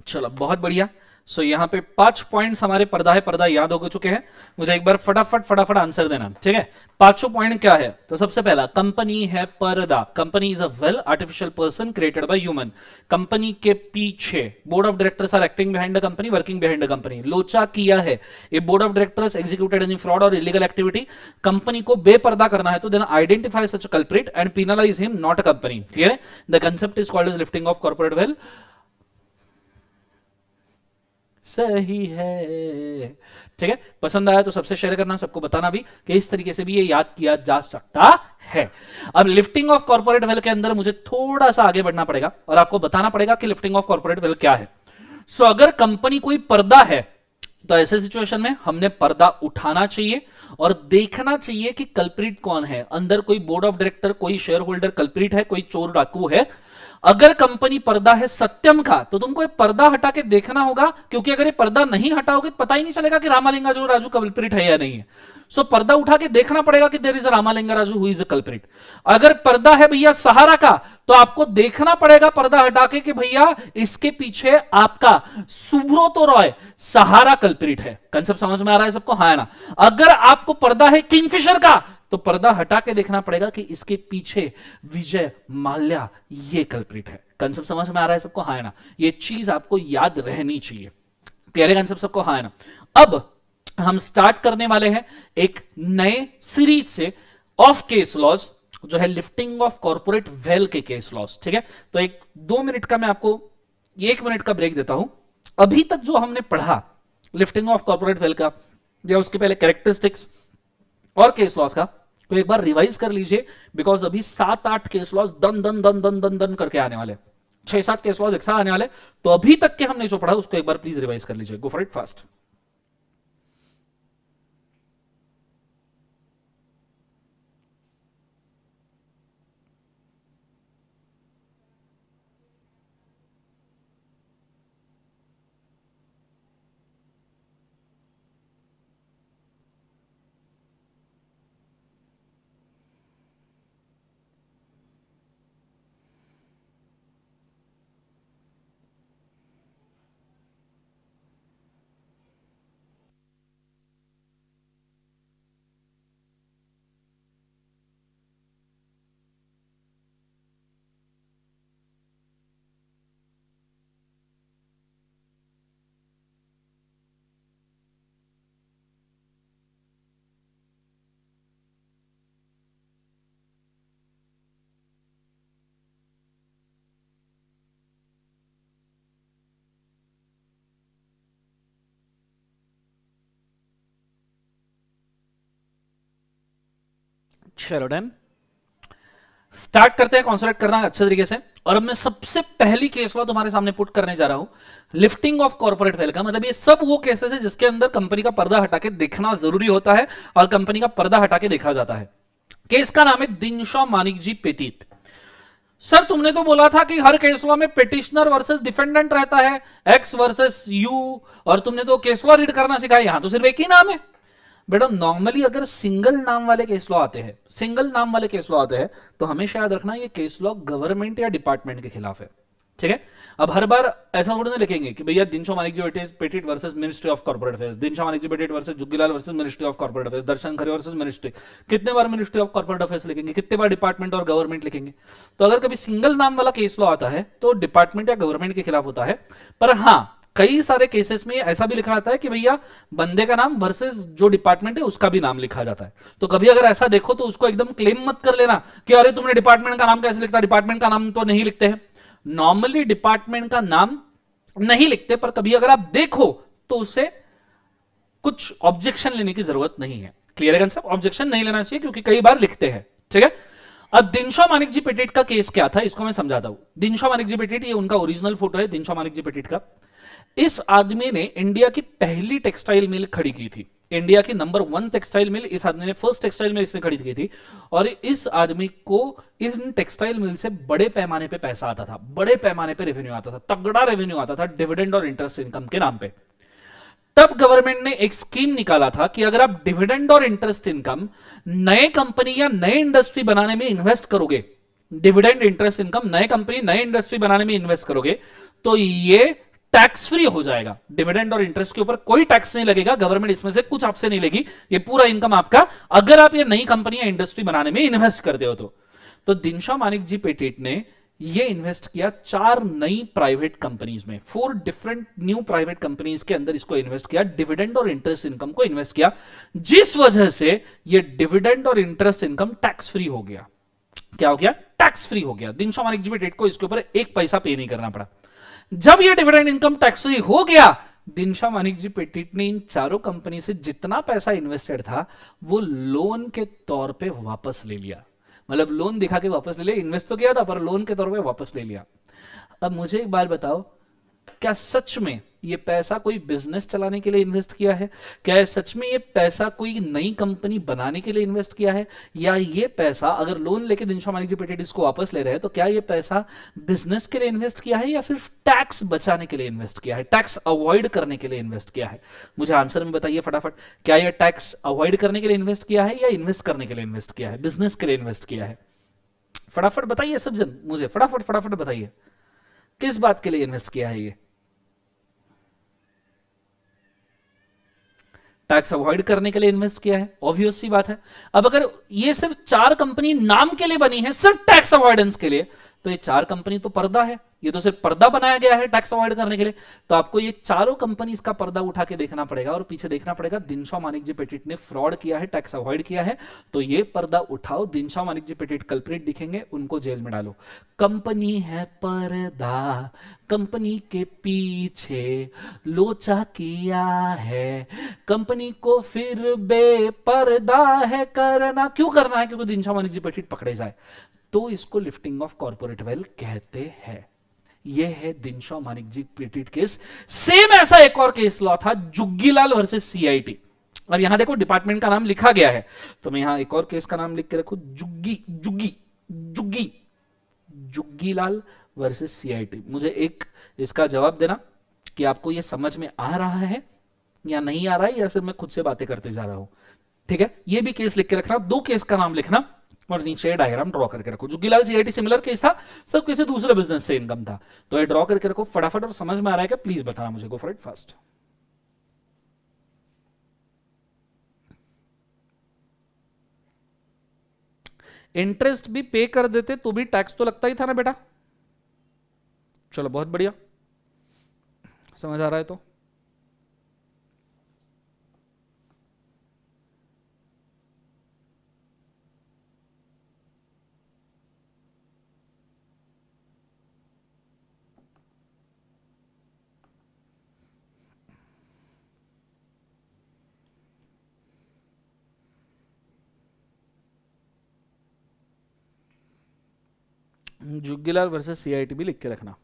चलो बहुत बढ़िया। सो यहाँ पे 5 पॉइंट्स हमारे पर्दा है पर्दा याद हो चुके हैं। मुझे एक बार फटाफट फटाफट आंसर देना, ठीक है? पांचों पॉइंट क्या है? तो सबसे पहला, कंपनी है पर्दा। Company is a veil artificial person created by human. Company के पीछे board of directors are acting behind the company, working behind the company. लोचा किया है, a board of directors executed any fraud और इलीगल एक्टिविटी। कंपनी को बेपर्दा करना है तो then identify such a culprit and penalise him, not a company. Clear है? The concept is called as lifting of corporate wealth. सही है, ठीक है? पसंद आया तो सबसे शेयर करना, सबको बताना भी कि इस तरीके से भी ये याद किया जा सकता है। अब लिफ्टिंग ऑफ कॉर्पोरेट वेल्थ के अंदर मुझे थोड़ा सा आगे बढ़ना पड़ेगा और आपको बताना पड़ेगा कि लिफ्टिंग ऑफ कॉर्पोरेट वेल्थ क्या है। सो अगर कंपनी कोई पर्दा है तो ऐसे सिचुएशन में हमने पर्दा उठाना चाहिए और देखना चाहिए कि कल्प्रिट कौन है। अंदर कोई बोर्ड ऑफ डायरेक्टर, कोई शेयर होल्डर कल्प्रिट है, कोई चोर डाकू है। अगर कंपनी पर्दा है सत्यम का तो तुमको ये पर्दा हटा के देखना होगा, क्योंकि अगर ये पर्दा नहीं हटाओगे तो पता ही नहीं चलेगा कि रामालिंगा जो राजू कल्प्रिट है या नहीं है। सो पर्दा उठा के देखना पड़ेगा कि there is a Ramalinga Raju who is a culprit. अगर पर्दा है भैया सहारा का तो आपको देखना पड़ेगा पर्दा हटा के कि भैया इसके पीछे आपका सुब्रतो रॉय सहारा कल्प्रिट है। कंसेप्ट समझ में आ रहा है सबको? हाँ ना? अगर आपको पर्दा है किंगफिशर का तो पर्दा हटा के देखना पड़ेगा कि इसके पीछे विजय माल्या ये कल्प्रिट है। कंसेप्ट समझ में आ रहा है सबको? हाँ ना? ये चीज आपको याद रहनी चाहिए। क्लियर कंसेप्ट सबको? हाँ ना? अब हम स्टार्ट करने वाले हैं एक नए सीरीज से ऑफ केस लॉज, जो है लिफ्टिंग ऑफ कॉर्पोरेट वेल्थ के केस लॉज। ठीक है? तो एक 2 मिनट का मैं आपको 1 मिनट का ब्रेक देता हूं। अभी तक जो हमने पढ़ा लिफ्टिंग ऑफ कॉर्पोरेट वेल्थ का या उसके पहले कैरेक्टरिस्टिक्स और केस लॉज का, तो एक बार रिवाइज कर लीजिए, बिकॉज अभी 7-8 केस लॉज दन दन दन दन दन दन करके आने वाले, 6-7 केस लॉज एक साथ आने वाले। तो अभी तक के हमने जो पढ़ा उसको एक बार प्लीज रिवाइज कर लीजिए। गो फॉर इट फास्ट। चलो डन, स्टार्ट करते हैं कॉन्सेंट्रेट करना अच्छे तरीके से। और अब मैं सबसे पहली केस लॉ तुम्हारे सामने पुट करने जा रहा हूं, लिफ्टिंग ऑफ कॉर्पोरेट वेल्थ का। मतलब ये सब वो केसेस है जिसके अंदर कंपनी का पर्दा हटा के देखना जरूरी होता है और कंपनी का पर्दा हटा के देखा जाता है। केस का नाम है दिनशॉ मानिकजी पेटीत। सर तुमने तो बोला था कि हर केस लॉ में पेटिशनर वर्सेस डिफेंडेंट रहता है, एक्स वर्सेस यू, और तुमने तो केस लॉ रीड करना सिखाया, यहां तो सिर्फ एक ही नाम है। बेटा नॉर्मली अगर सिंगल नाम वाले केस लॉ आते हैं, सिंगल नाम वाले केस लॉ आते हैं, तो हमेशा याद रखना ये केस लॉ गवर्नमेंट या डिपार्टमेंट के खिलाफ है। ठीक है? अब हर बार ऐसा थोड़ी ना लिखेंगे कि भैया Dinshaw Maneckji Petit versus ministry of corporate affairs, Dinshaw Maneckji Petit versus Juggilal versus ministry of corporate affairs, Darshan Khare versus ministry. कितने बार मिनिस्ट्री ऑफ कॉर्पोरेट अफेयर्स लिखेंगे, कितने बार डिपार्टमेंट और गवर्नमेंट लिखेंगे? तो अगर कभी सिंगल नाम वाला केस लॉ आता है तो डिपार्टमेंट या गवर्नमेंट के खिलाफ होता है। पर हां, कई सारे केसेस में ऐसा भी लिखा जाता है कि भैया बंदे का नाम वर्सेस जो डिपार्टमेंट है उसका भी नाम लिखा जाता है। तो कभी अगर ऐसा देखो तो उसको एकदम क्लेम मत कर लेना कि अरे तुमने डिपार्टमेंट का नाम कैसे लिखता, डिपार्टमेंट का नाम तो नहीं लिखते हैं। नॉर्मली डिपार्टमेंट का नाम नहीं लिखते, पर कभी अगर आप देखो तो उसे कुछ ऑब्जेक्शन लेने की जरूरत नहीं है। क्लियर है कंसेप्ट? ऑब्जेक्शन नहीं लेना चाहिए क्योंकि कई बार लिखते हैं। ठीक है, अब दिनशा मानिक जी पेटेट का केस क्या था इसको मैं समझाता हूं। दिनशा मानिक जी पेटेट, ये उनका ओरिजिनल फोटो है दिनशा मानिक जी पेटेट का। इस आदमी ने इंडिया की पहली टेक्सटाइल मिल खड़ी की थी। इंडिया की नंबर 1 टेक्सटाइल मिल इस आदमी ने, फर्स्ट टेक्सटाइल मिल इसने खड़ी की थी। और इस आदमी को इन टेक्सटाइल मिल से बड़े पैमाने पे पैसा आता था, बड़े पैमाने पे रेवेन्यू आता था, तगड़ा रेवेन्यू आता था डिविडेंड और इंटरेस्ट इनकम के नाम पे। तब गवर्नमेंट ने एक स्कीम निकाला था कि अगर आप डिविडेंड और इंटरेस्ट इनकम नए कंपनी या नए इंडस्ट्री बनाने में इन्वेस्ट करोगे, डिविडेंड इंटरेस्ट इनकम नए कंपनी नए इंडस्ट्री बनाने में इन्वेस्ट करोगे, तो ये टैक्स फ्री हो जाएगा। डिविडेंड और इंटरेस्ट के ऊपर कोई टैक्स नहीं लगेगा, गवर्नमेंट इसमें से कुछ आपसे नहीं लेगी, ये पूरा इनकम आपका, अगर आप ये नई कंपनी या इंडस्ट्री बनाने में इन्वेस्ट करते हो तो दिनशा मानिक जी पेटेट ने ये इन्वेस्ट किया 4 नई प्राइवेट कंपनीज में, 4 डिफरेंट न्यू प्राइवेट कंपनीज के अंदर इसको इन्वेस्ट किया, डिविडेंड और इंटरेस्ट इनकम को इन्वेस्ट किया, जिस वजह से ये डिविडेंड और इंटरेस्ट इनकम टैक्स फ्री हो गया। क्या हो गया? टैक्स फ्री हो गया। दिनशा मानिक जी पेटेट को इसके ऊपर एक पैसा पे नहीं करना पड़ा। जब ये डिविडेंड इनकम टैक्स फ्री हो गया, दिनशा मानिक जी पेटेट ने इन चारों कंपनी से जितना पैसा इन्वेस्टेड था वो लोन के तौर पे वापस ले लिया। मतलब लोन दिखा के वापस ले लिया, इन्वेस्ट तो किया था पर लोन के तौर पे वापस ले लिया। अब मुझे एक बात बताओ, क्या सच में ये पैसा कोई बिजनेस चलाने के लिए इन्वेस्ट किया है? क्या सच में ये पैसा कोई नई कंपनी बनाने के लिए इन्वेस्ट किया है? या ये पैसा अगर लोन लेके दिनशा मानिक जी पेटेट इसको वापस ले रहे हैं तो क्या ये पैसा बिजनेस के लिए इन्वेस्ट किया है या सिर्फ टैक्स बचाने के लिए इन्वेस्ट किया है, टैक्स अवॉइड करने के लिए इन्वेस्ट किया है? मुझे आंसर में बताइए फटाफट। क्या ये टैक्स अवॉइड करने के लिए इन्वेस्ट किया है या इन्वेस्ट करने के लिए इन्वेस्ट किया है, बिजनेस के लिए इन्वेस्ट किया है? फटाफट बताइए सब जन, मुझे फटाफट फटाफट बताइए किस बात के लिए इन्वेस्ट किया है? ये टैक्स अवॉइड करने के लिए इन्वेस्ट किया है, ऑब्वियस सी बात है। अब अगर ये सिर्फ 4 कंपनी नाम के लिए बनी है, सिर्फ टैक्स अवॉइडेंस के लिए, तो ये 4 कंपनी तो पर्दा है, ये तो सिर्फ पर्दा बनाया गया है टैक्स अवॉइड करने के लिए। तो आपको ये चारों कंपनीज का पर्दा उठा के देखना पड़ेगा और पीछे देखना पड़ेगा दिनशा मानिक जी पेटेट ने फ्रॉड किया है, टैक्स अवॉइड किया है। तो ये पर्दा उठाओ, दिनशा मानिक जी पेटेट कल्प्रिट दिखेंगे, उनको जेल में डालो। कंपनी है पर्दा, कंपनी के पीछे लोचा किया है, कंपनी को फिर बेपर्दा है करना। क्यों करना है? क्योंकि दिनशा मानिक जी पेटेट पकड़े जाए। तो इसको लिफ्टिंग ऑफ कॉर्पोरेट वेल्थ कहते हैं। ये है दिनशा मानिक जी पेटेट केस। सेम ऐसा एक और केस लॉ था, जुग्गीलाल वर्सेस सीआईटी। और यहां देखो डिपार्टमेंट का नाम लिखा गया है, तो मैं यहां एक और केस का नाम लिख के रखू, जुग्गी जुग्गी जुग्गी जुग्गीलाल वर्सेस सीआईटी। मुझे एक इसका जवाब देना कि आपको ये समझ में आ रहा है या नहीं आ रहा है, या सिर्फ मैं खुद से बातें करते जा रहा हूं। ठीक है, ये भी केस लिख के रखना, 2 केस का नाम लिखना और नीचे डायग्राम ड्रॉ करके रखो। जुग्गीलाल सीआईटी सिमिलर केस था, सब किसी दूसरे बिजनेस से इनकम था। तो ये ड्रॉ करके रखो फटाफट, और समझ में आ रहा है क्या प्लीज बताना मुझे, गो फॉर इट फास्ट। इंटरेस्ट भी पे कर देते तो भी टैक्स तो लगता ही था ना बेटा। चलो बहुत बढ़िया, समझ आ रहा है तो। जुग्गीलाल वर्सेस सीआईटी भी लिख के रखना।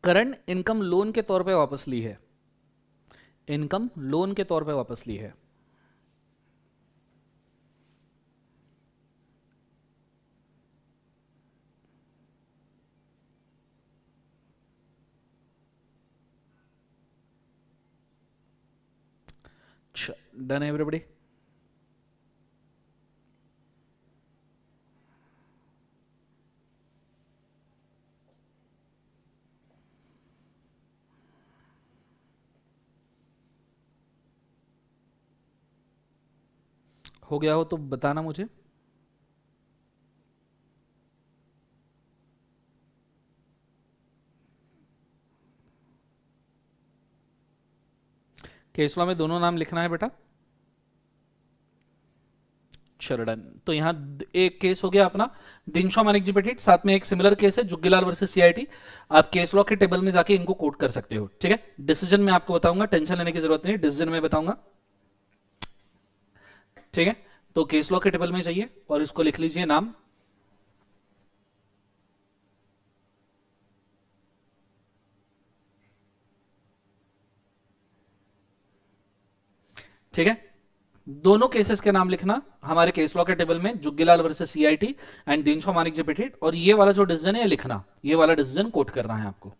करंट इनकम लोन के तौर पे वापस ली है, इनकम लोन के तौर पे वापस ली है। Done everybody? हो गया हो तो बताना मुझे। केस लॉ में दोनों नाम लिखना है बेटा। शरडन। तो यहां एक केस हो गया अपना दिनशॉ मानिक जी पेटिट, साथ में एक सिमिलर केस है जुग्गीलाल वर्सेस सीआईटी। आप केस लॉ के टेबल में जाके इनको कोट कर सकते हो, ठीक है। डिसीजन में आपको बताऊंगा, टेंशन लेने की जरूरत नहीं, डिसीजन में बताऊंगा, ठीक है। तो केस लॉ के टेबल में जाइए और इसको लिख लीजिए नाम। ठीक है, दोनों केसेस के नाम लिखना हमारे केस लॉ के टेबल में, Juggilal versus CIT and Dinshaw Maneck ji Petit. और ये वाला जो डिसीजन है लिखना, ये वाला डिसीजन कोट करना है आपको।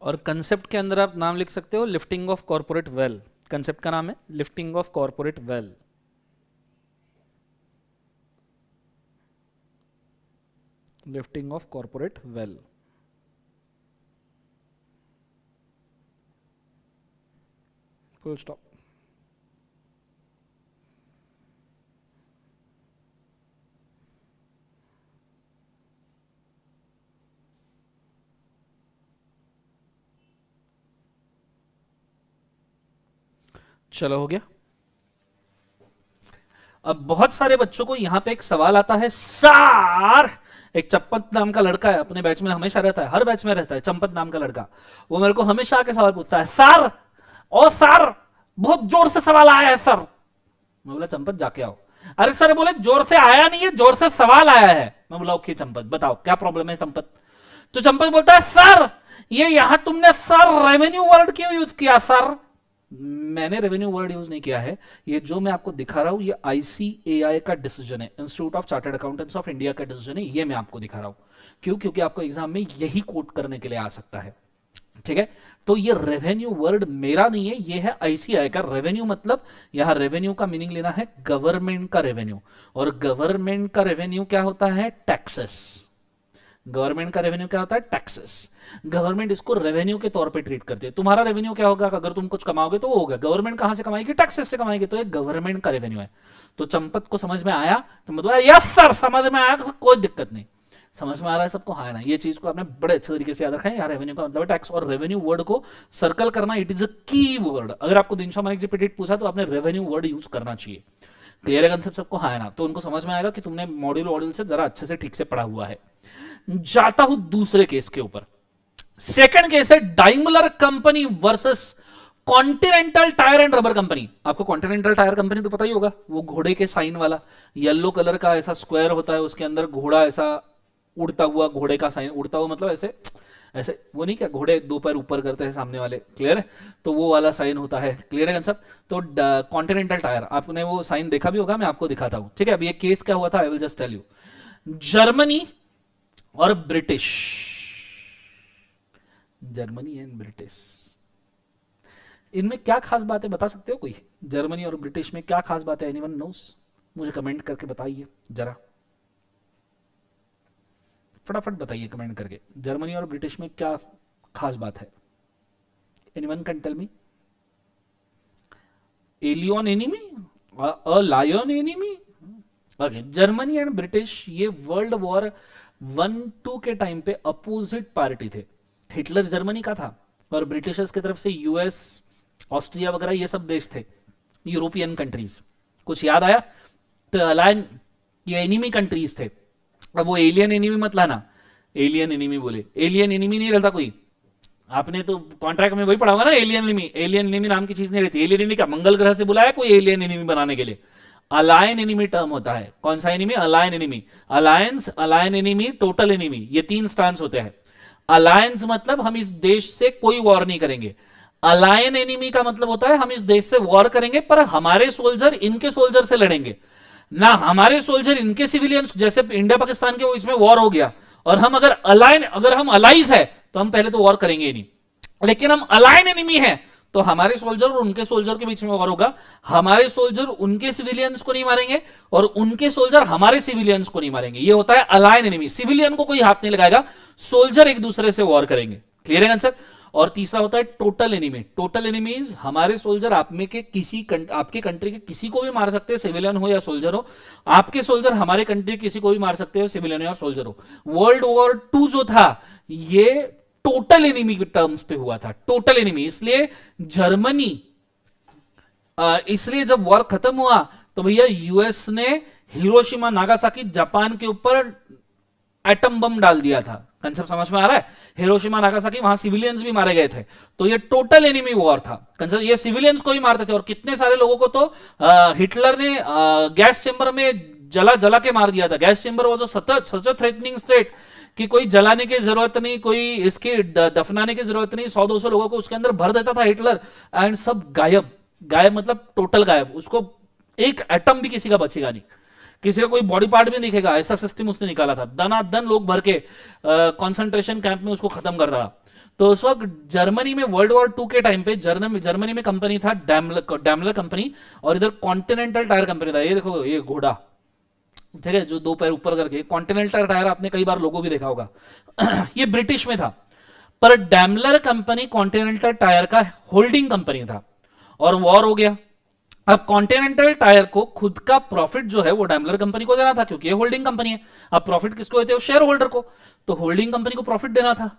और कंसेप्ट के अंदर आप नाम लिख सकते हो lifting of corporate well. Concept का नाम है lifting of corporate well. Lifting of corporate well. Full stop. चलो हो गया। अब बहुत सारे बच्चों को यहां पे एक सवाल आता है, सर एक चंपत नाम का लड़का है अपने बैच में, हमेशा रहता है, हर बैच में रहता है, चंपत नाम का लड़का। वो मेरे को हमेशा आके सवाल पूछता है, सर ओ सर बहुत जोर से सवाल आया है सर। मैं बोला चंपत जाके आओ। अरे सर बोले जोर से आया नहीं है, जोर से सवाल आया है। मैं बोला ओके चंपत बताओ क्या प्रॉब्लम है चंपत। तो चंपत बोलता है सर ये यहां तुमने सर रेवेन्यू वर्ड क्यों यूज किया सर। मैंने रेवेन्यू वर्ड यूज नहीं किया है, ये जो मैं आपको दिखा रहा हूं ये आईसीएआई का डिसीजन है, institute of chartered accountants of India का डिसीजन है, ये मैं आपको दिखा रहा हूं। क्यों? क्योंकि आपको एग्जाम में यही कोट करने के लिए आ सकता है, ठीक है। तो ये रेवेन्यू वर्ड मेरा नहीं है, ये है आईसीआई का। रेवेन्यू मतलब यहां रेवेन्यू का मीनिंग लेना है गवर्नमेंट का रेवेन्यू, और गवर्नमेंट का रेवेन्यू क्या होता है? टैक्सेस। गवर्नमेंट का रेवेन्यू क्या होता है? टैक्सेस। गवर्नमेंट इसको रेवेन्यू के तौर पे ट्रीट करती है। तुम्हारा रेवेन्यू क्या होगा? अगर तुम कुछ कमाओगे तो वो होगा, गवर्नमेंट कहां से कमाएगी? टैक्सेस से कमाएगी, तो ये गवर्नमेंट का रेवेन्यू है। तो चंपत को समझ में आया? तो मतलब यस सर समझ में आया, कोई दिक्कत नहीं, समझ में आ रहा है सबको? हाँ ना, ये चीज को आपने बड़े अच्छे तरीके से याद रखा है। यार रेवेन्यू का मतलब टैक्स, और रेवेन्यू वर्ड को सर्कल करना, इट इज अ की वर्ड। अगर आपको दिनशॉ मानिक जी पेटिट पूछा तो आपने रेवेन्यू वर्ड यूज करना चाहिए। क्लियर है कंसेप्ट सबको? हाँ ना, तो उनको समझ में आएगा कि तुमने मॉड्यूल से जरा अच्छे से ठीक से पढ़ा हुआ है। जाता हूं दूसरे केस के ऊपर। सेकंड केस है Daimler company versus Continental Tyre and Rubber Company. आपको कॉन्टिनेंटल टायर कंपनी तो पता ही होगा, वो घोड़े के साइन वाला येलो कलर का ऐसा स्क्वायर होता है, उसके अंदर घोड़ा ऐसा उड़ता हुआ, घोड़े का साइन उड़ता हुआ, मतलब ऐसे ऐसे, वो नहीं क्या घोड़े दो पैर ऊपर करते हैं सामने वाले, क्लियर है? तो वो वाला साइन होता है, क्लियर है कंसेप्ट? तो कॉन्टिनेंटल टायर, आपने वो साइन देखा भी होगा, मैं आपको दिखाता हूं, ठीक है। अब ये केस क्या हुआ था, I will just tell you. Germany और ब्रिटिश, जर्मनी एंड ब्रिटिश, इनमें क्या खास बात है बता सकते हो कोई? जर्मनी और ब्रिटिश में क्या खास बात है? Anyone nose? मुझे कमेंट करके बताइए जरा, फटाफट बताइए कमेंट करके, जर्मनी और ब्रिटिश में क्या खास बात है? Anyone can tell me? Alien enemy, a lion enemy? Okay, Germany and British ये वर्ल्ड वॉर 1-2 के टाइम पे अपोजिट पार्टी थे। हिटलर जर्मनी का था और ब्रिटिशर्स की तरफ से यूएस, ऑस्ट्रिया वगैरह ये सब देश थे, यूरोपियन कंट्रीज। कुछ याद आया? तो अलायन, ये एनिमी कंट्रीज थे। अब वो एलियन एनिमी मत लाना, एलियन एनिमी बोले, एलियन एनिमी नहीं रहता कोई, आपने तो कॉन्ट्रैक्ट में वही पढ़ा होगा ना, एलियन एनिमी। एलियन एनिमी नाम की चीज नहीं रहती। एलियन एनिमी क्या मंगल ग्रह से बुलाया कोई एलियन एनिमी बनाने के लिए? अलायन एनिमी टर्म होता है। कौन सा enemy? अलायन enemy. Alliance, अलायन enemy, total enemy, ये तीन स्टांस होते हैं। अलायंस मतलब हम इस देश से कोई वॉर नहीं करेंगे। अलायन एनिमी का मतलब होता है हम इस देश से वॉर करेंगे पर हमारे सोल्जर इनके सोल्जर से लड़ेंगे, ना हमारे सोल्जर इनके सिविलियंस। जैसे इंडिया पाकिस्तान के बीच में वॉर हो गया और हम अगर अलाइन, अगर हम अलाइज है तो हम पहले तो वॉर करेंगे ही नहीं, लेकिन हम अलाइन एनिमी है तो हमारे सोल्जर और उनके सोल्जर के बीच में वॉर होगा। हमारे सोल्जर उनके सिविलियंस को नहीं मारेंगे और उनके सोल्जर हमारे सिविलियंस को नहीं मारेंगे। ये होता है अलाइन एनिमी। सिविलियन को कोई हाथ नहीं लगाएगा, सोल्जर एक दूसरे से वॉर करेंगे। क्लियर है कंसेप्ट? और तीसरा होता है टोटल एनिमी। टोटल एनिमीज हमारे सोल्जर आप में के आपके कंट्री के किसी को भी मार सकते हैं, सिविलियन हो या सोल्जर हो। आपके सोल्जर हमारे कंट्री किसी को भी मार सकते हो, सिविलियन हो या सोल्जर हो। वर्ल्ड वॉर टू जो था ये टोटल एनिमी के टर्म्स पे हुआ था। टोटल एनिमी इसलिए जर्मनी, इसलिए जब वॉर खत्म हुआ तो भैया यूएस ने हिरोशिमा नागासाकी जापान के ऊपर एटम बम डाल दिया था। कंसेप्ट समझ में आ रहा है? हिरोशिमा नागासाकी, वहां सिविलियंस भी मारे गए थे। तो ये टोटल एनिमी वॉर था। कंसेप्ट, ये सिविलियंस को ही मारते थे और कितने सारे लोगों को तो हिटलर ने गैस चेंबर में जला जला के मार दिया था। गैस चेंबर वो जो सच थ्रेटनिंग स्टेट कि कोई जलाने की जरूरत नहीं, कोई इसकी दफनाने की जरूरत नहीं, 100-200 लोगों को उसके अंदर भर देता था हिटलर एंड सब गायब। गायब मतलब टोटल गायब, उसको एक एटम भी किसी का बचेगा नहीं, किसी का कोई बॉडी पार्ट भी नहीं दिखेगा, ऐसा सिस्टम उसने निकाला था। दनादन लोग भर के कंसंट्रेशन कैंप में उसको खत्म कर रहा। तो उस वक्त जर्मनी में वर्ल्ड वॉर टू के टाइम पे जर्मनी में कंपनी था डैमलर कंपनी, और इधर कॉन्टिनेंटल टायर कंपनी था। ये देखो ये घोड़ा, ठीक है, जो दो पैर ऊपर करके, कॉन्टिनेंटल टायर आपने कई बार लोगो भी देखा होगा। ये ब्रिटिश में था, पर डैमलर कंपनी कॉन्टिनेंटल टायर का होल्डिंग कंपनी था और वॉर हो गया। अब कॉन्टिनेंटल टायर को खुद का प्रॉफिट जो है वो डैमलर कंपनी को देना था क्योंकि ये होल्डिंग कंपनी है। अब प्रॉफिट किसको देते हो? शेयर होल्डर को। तो होल्डिंग कंपनी को प्रॉफिट देना था।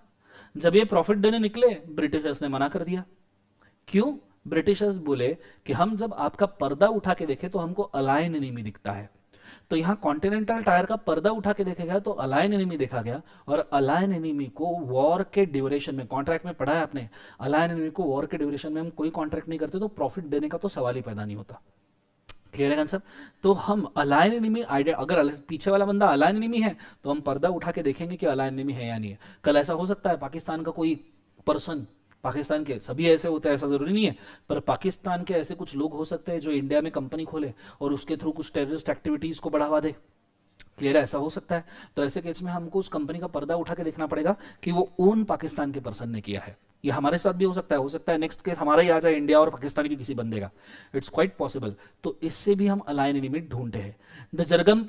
जब ये प्रॉफिट देने निकले ब्रिटिशर्स ने मना कर दिया। क्यों? ब्रिटिशर्स बोले कि हम जब आपका पर्दा उठा के देखें तो हमको अलाइन एनिमी दिखता है। तो यहां कॉन्टिनेंटल टायर का पर्दा उठा के देखा गया तो अलाइन एनिमी देखा गया, और अलाइन एनिमी को वॉर के ड्यूरेशन में, कॉन्ट्रैक्ट में पढ़ा है आपने, अलाइन एनिमी को वॉर के ड्यूरेशन में हम कोई कॉन्ट्रैक्ट नहीं करते तो प्रॉफिट देने का तो सवाल ही पैदा नहीं होता। क्लियर है कंसेप्ट? तो हम अलाइन एनिमी आइडिया, अगर पीछे वाला बंदा अलाइन एनिमी है तो हम पर्दा उठा के देखेंगे कि अलाइन एनिमी है या नहीं है। कल ऐसा हो सकता है पाकिस्तान का कोई पर्सन, पाकिस्तान के सभी ऐसे होते हैं ऐसा जरूरी नहीं है, पर पाकिस्तान के ऐसे कुछ लोग हो सकते हैं जो इंडिया में कंपनी खोले और उसके थ्रू कुछ टेररिस्ट एक्टिविटीज को बढ़ावा दे। क्लियर है? ऐसा हो सकता है। तो ऐसे केस में हमको उस कंपनी का पर्दा उठा के देखना पड़ेगा कि वो ओन पाकिस्तान के पर्सन ने किया है। ये हमारे साथ भी हो सकता है नेक्स्ट केस हमारा ही आ जाए, इंडिया और पाकिस्तान के किसी बंदे का। It's quite possible. तो इससे भी हम अलाइन एनिमी ढूंढते हैं। The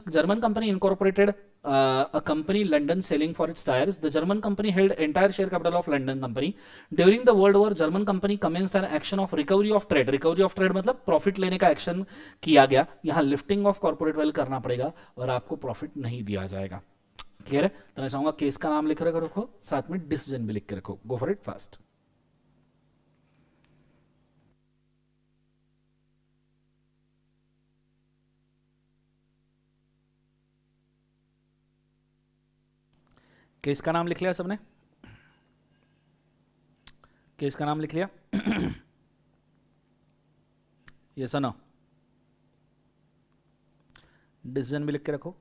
German company incorporated a company London selling for its tires. The German company held entire share capital of London company. During the World War, German company commenced an action of recovery of trade. Recovery of trade मतलब profit लेने का action किया गया। यहाँ lifting of corporate wealth करना पड़ेगा और आपको प्रॉफिट नहीं दिया जाएगा। क्लियर है? तो मैं चाहूंगा केस का नाम लिख रखो, साथ में डिसीजन भी लिख के रखो। गो फॉर इट फास्ट। केस का नाम लिख लिया सबने? केस का नाम लिख लिया? ये सुनो, डिसीजन भी लिख के रखो।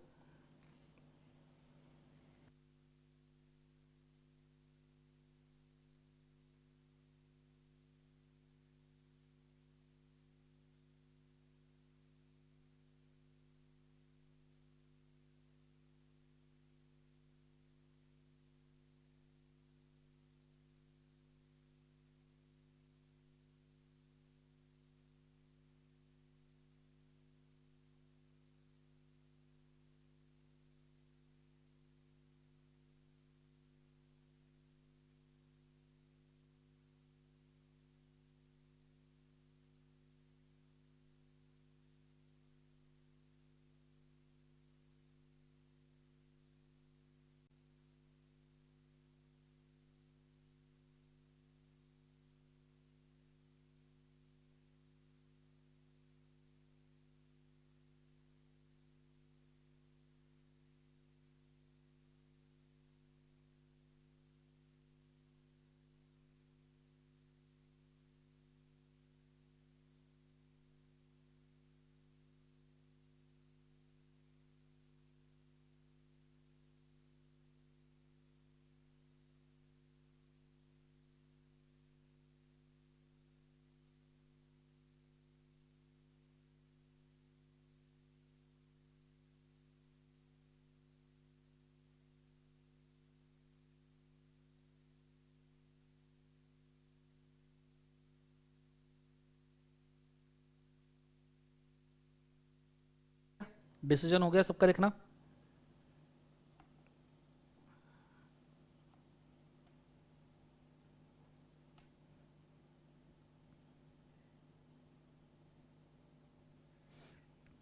डिसीजन हो गया सबका लिखना?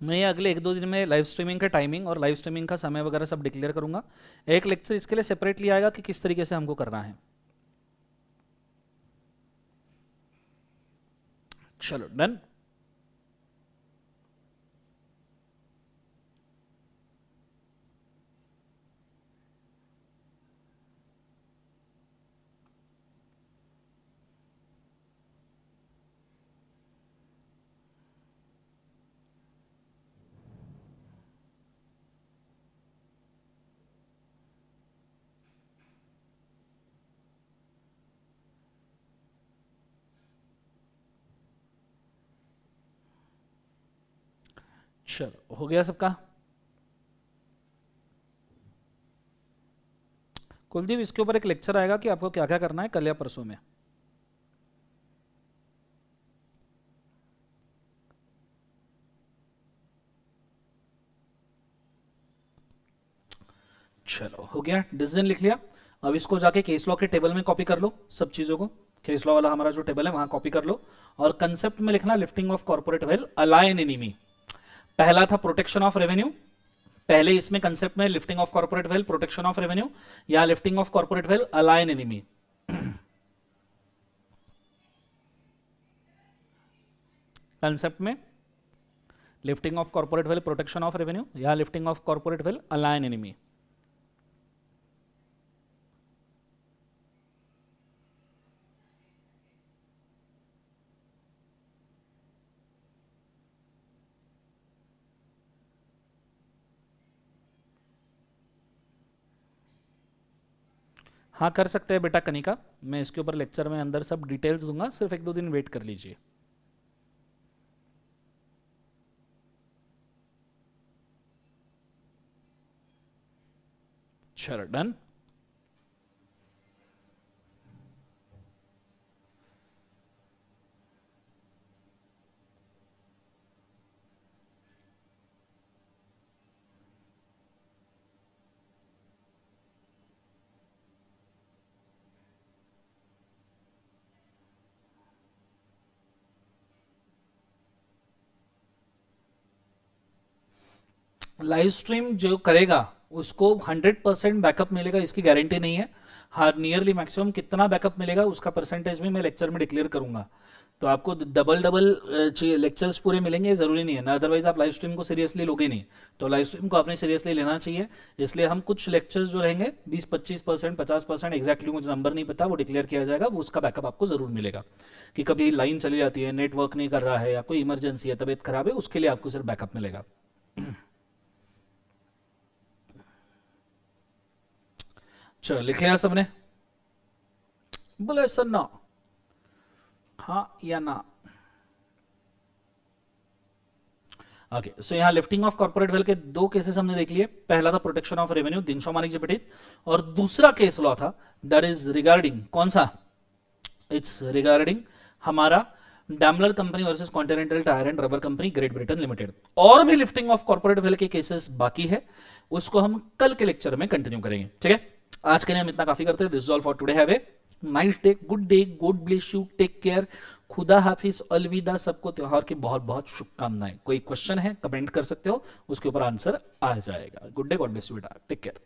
मैं ये अगले 1-2 दिन में लाइव स्ट्रीमिंग का टाइमिंग और लाइव स्ट्रीमिंग का समय वगैरह सब डिक्लेयर करूंगा। एक लेक्चर इसके लिए सेपरेटली आएगा कि किस तरीके से हमको करना है। चलो डन। चलो हो गया सबका? कुलदीप इसके ऊपर एक लेक्चर आएगा कि आपको क्या क्या करना है कल या परसों में। चलो हो गया, डिसीजन लिख लिया। अब इसको जाके केस लॉ के टेबल में कॉपी कर लो सब चीजों को। केस लॉ वाला हमारा जो टेबल है वहां कॉपी कर लो और कंसेप्ट में लिखना lifting of corporate wealth alien enemy. पहला था प्रोटेक्शन ऑफ रेवेन्यू, पहले इसमें कंसेप्ट में lifting of corporate wealth protection of revenue या lifting of corporate wealth alien enemy. Concept में lifting of corporate wealth protection of revenue या lifting of corporate wealth alien enemy. हाँ कर सकते हैं बेटा कनिका, मैं इसके ऊपर लेक्चर में अंदर सब डिटेल्स दूंगा, सिर्फ 1-2 दिन वेट कर लीजिए। चलो डन। लाइव स्ट्रीम जो करेगा उसको 100% बैकअप मिलेगा इसकी गारंटी नहीं है। हाँ नियरली मैक्सिमम कितना बैकअप मिलेगा उसका परसेंटेज भी मैं लेक्चर में डिक्लेयर करूंगा। तो आपको डबल डबल लेक्चर्स पूरे मिलेंगे जरूरी नहीं है ना, अदरवाइज आप लाइव स्ट्रीम को सीरियसली लोगे नहीं। तो लाइव स्ट्रीम को आपने सीरियसली लेना चाहिए, इसलिए हम कुछ लेक्चर्स जो रहेंगे 20-25%, 50%, एग्जैक्टली मुझे नंबर नहीं पता, वो डिक्लेयर किया जाएगा, वो उसका बैकअप आपको जरूर मिलेगा। कि कभी लाइन चली जाती है, नेटवर्क नहीं कर रहा है या कोई इमरजेंसी है, तबीयत खराब है, उसके लिए आपको सिर्फ बैकअप मिलेगा। चलो लिख लिया सबने? बोले सर ना, हाँ या ना? ओके सो यहाँ लिफ्टिंग ऑफ कॉर्पोरेट वेल्थ के 2 केसेस हमने देख लिए। पहला था protection of revenue Dinshaw Maneck जपटित, और दूसरा केस लॉ था दैट इज रिगार्डिंग कौन सा? इट्स रिगार्डिंग हमारा Daimler company versus Continental Tyre and Rubber Company Great Britain Limited. और भी लिफ्टिंग ऑफ कॉर्पोरेट वेल्थ के केसेस बाकी है, उसको हम कल के लेक्चर में कंटिन्यू करेंगे। ठीक है, आज के लिए हम इतना काफी करते हैं। This is all for today. Have a nice day, good day, God bless you, take care, खुदा हाफिज, अलविदा। सबको त्योहार की बहुत बहुत शुभकामनाएं। कोई क्वेश्चन है कमेंट कर सकते हो, उसके ऊपर आंसर आ जाएगा। Good day, God bless you बेटा, टेक केयर।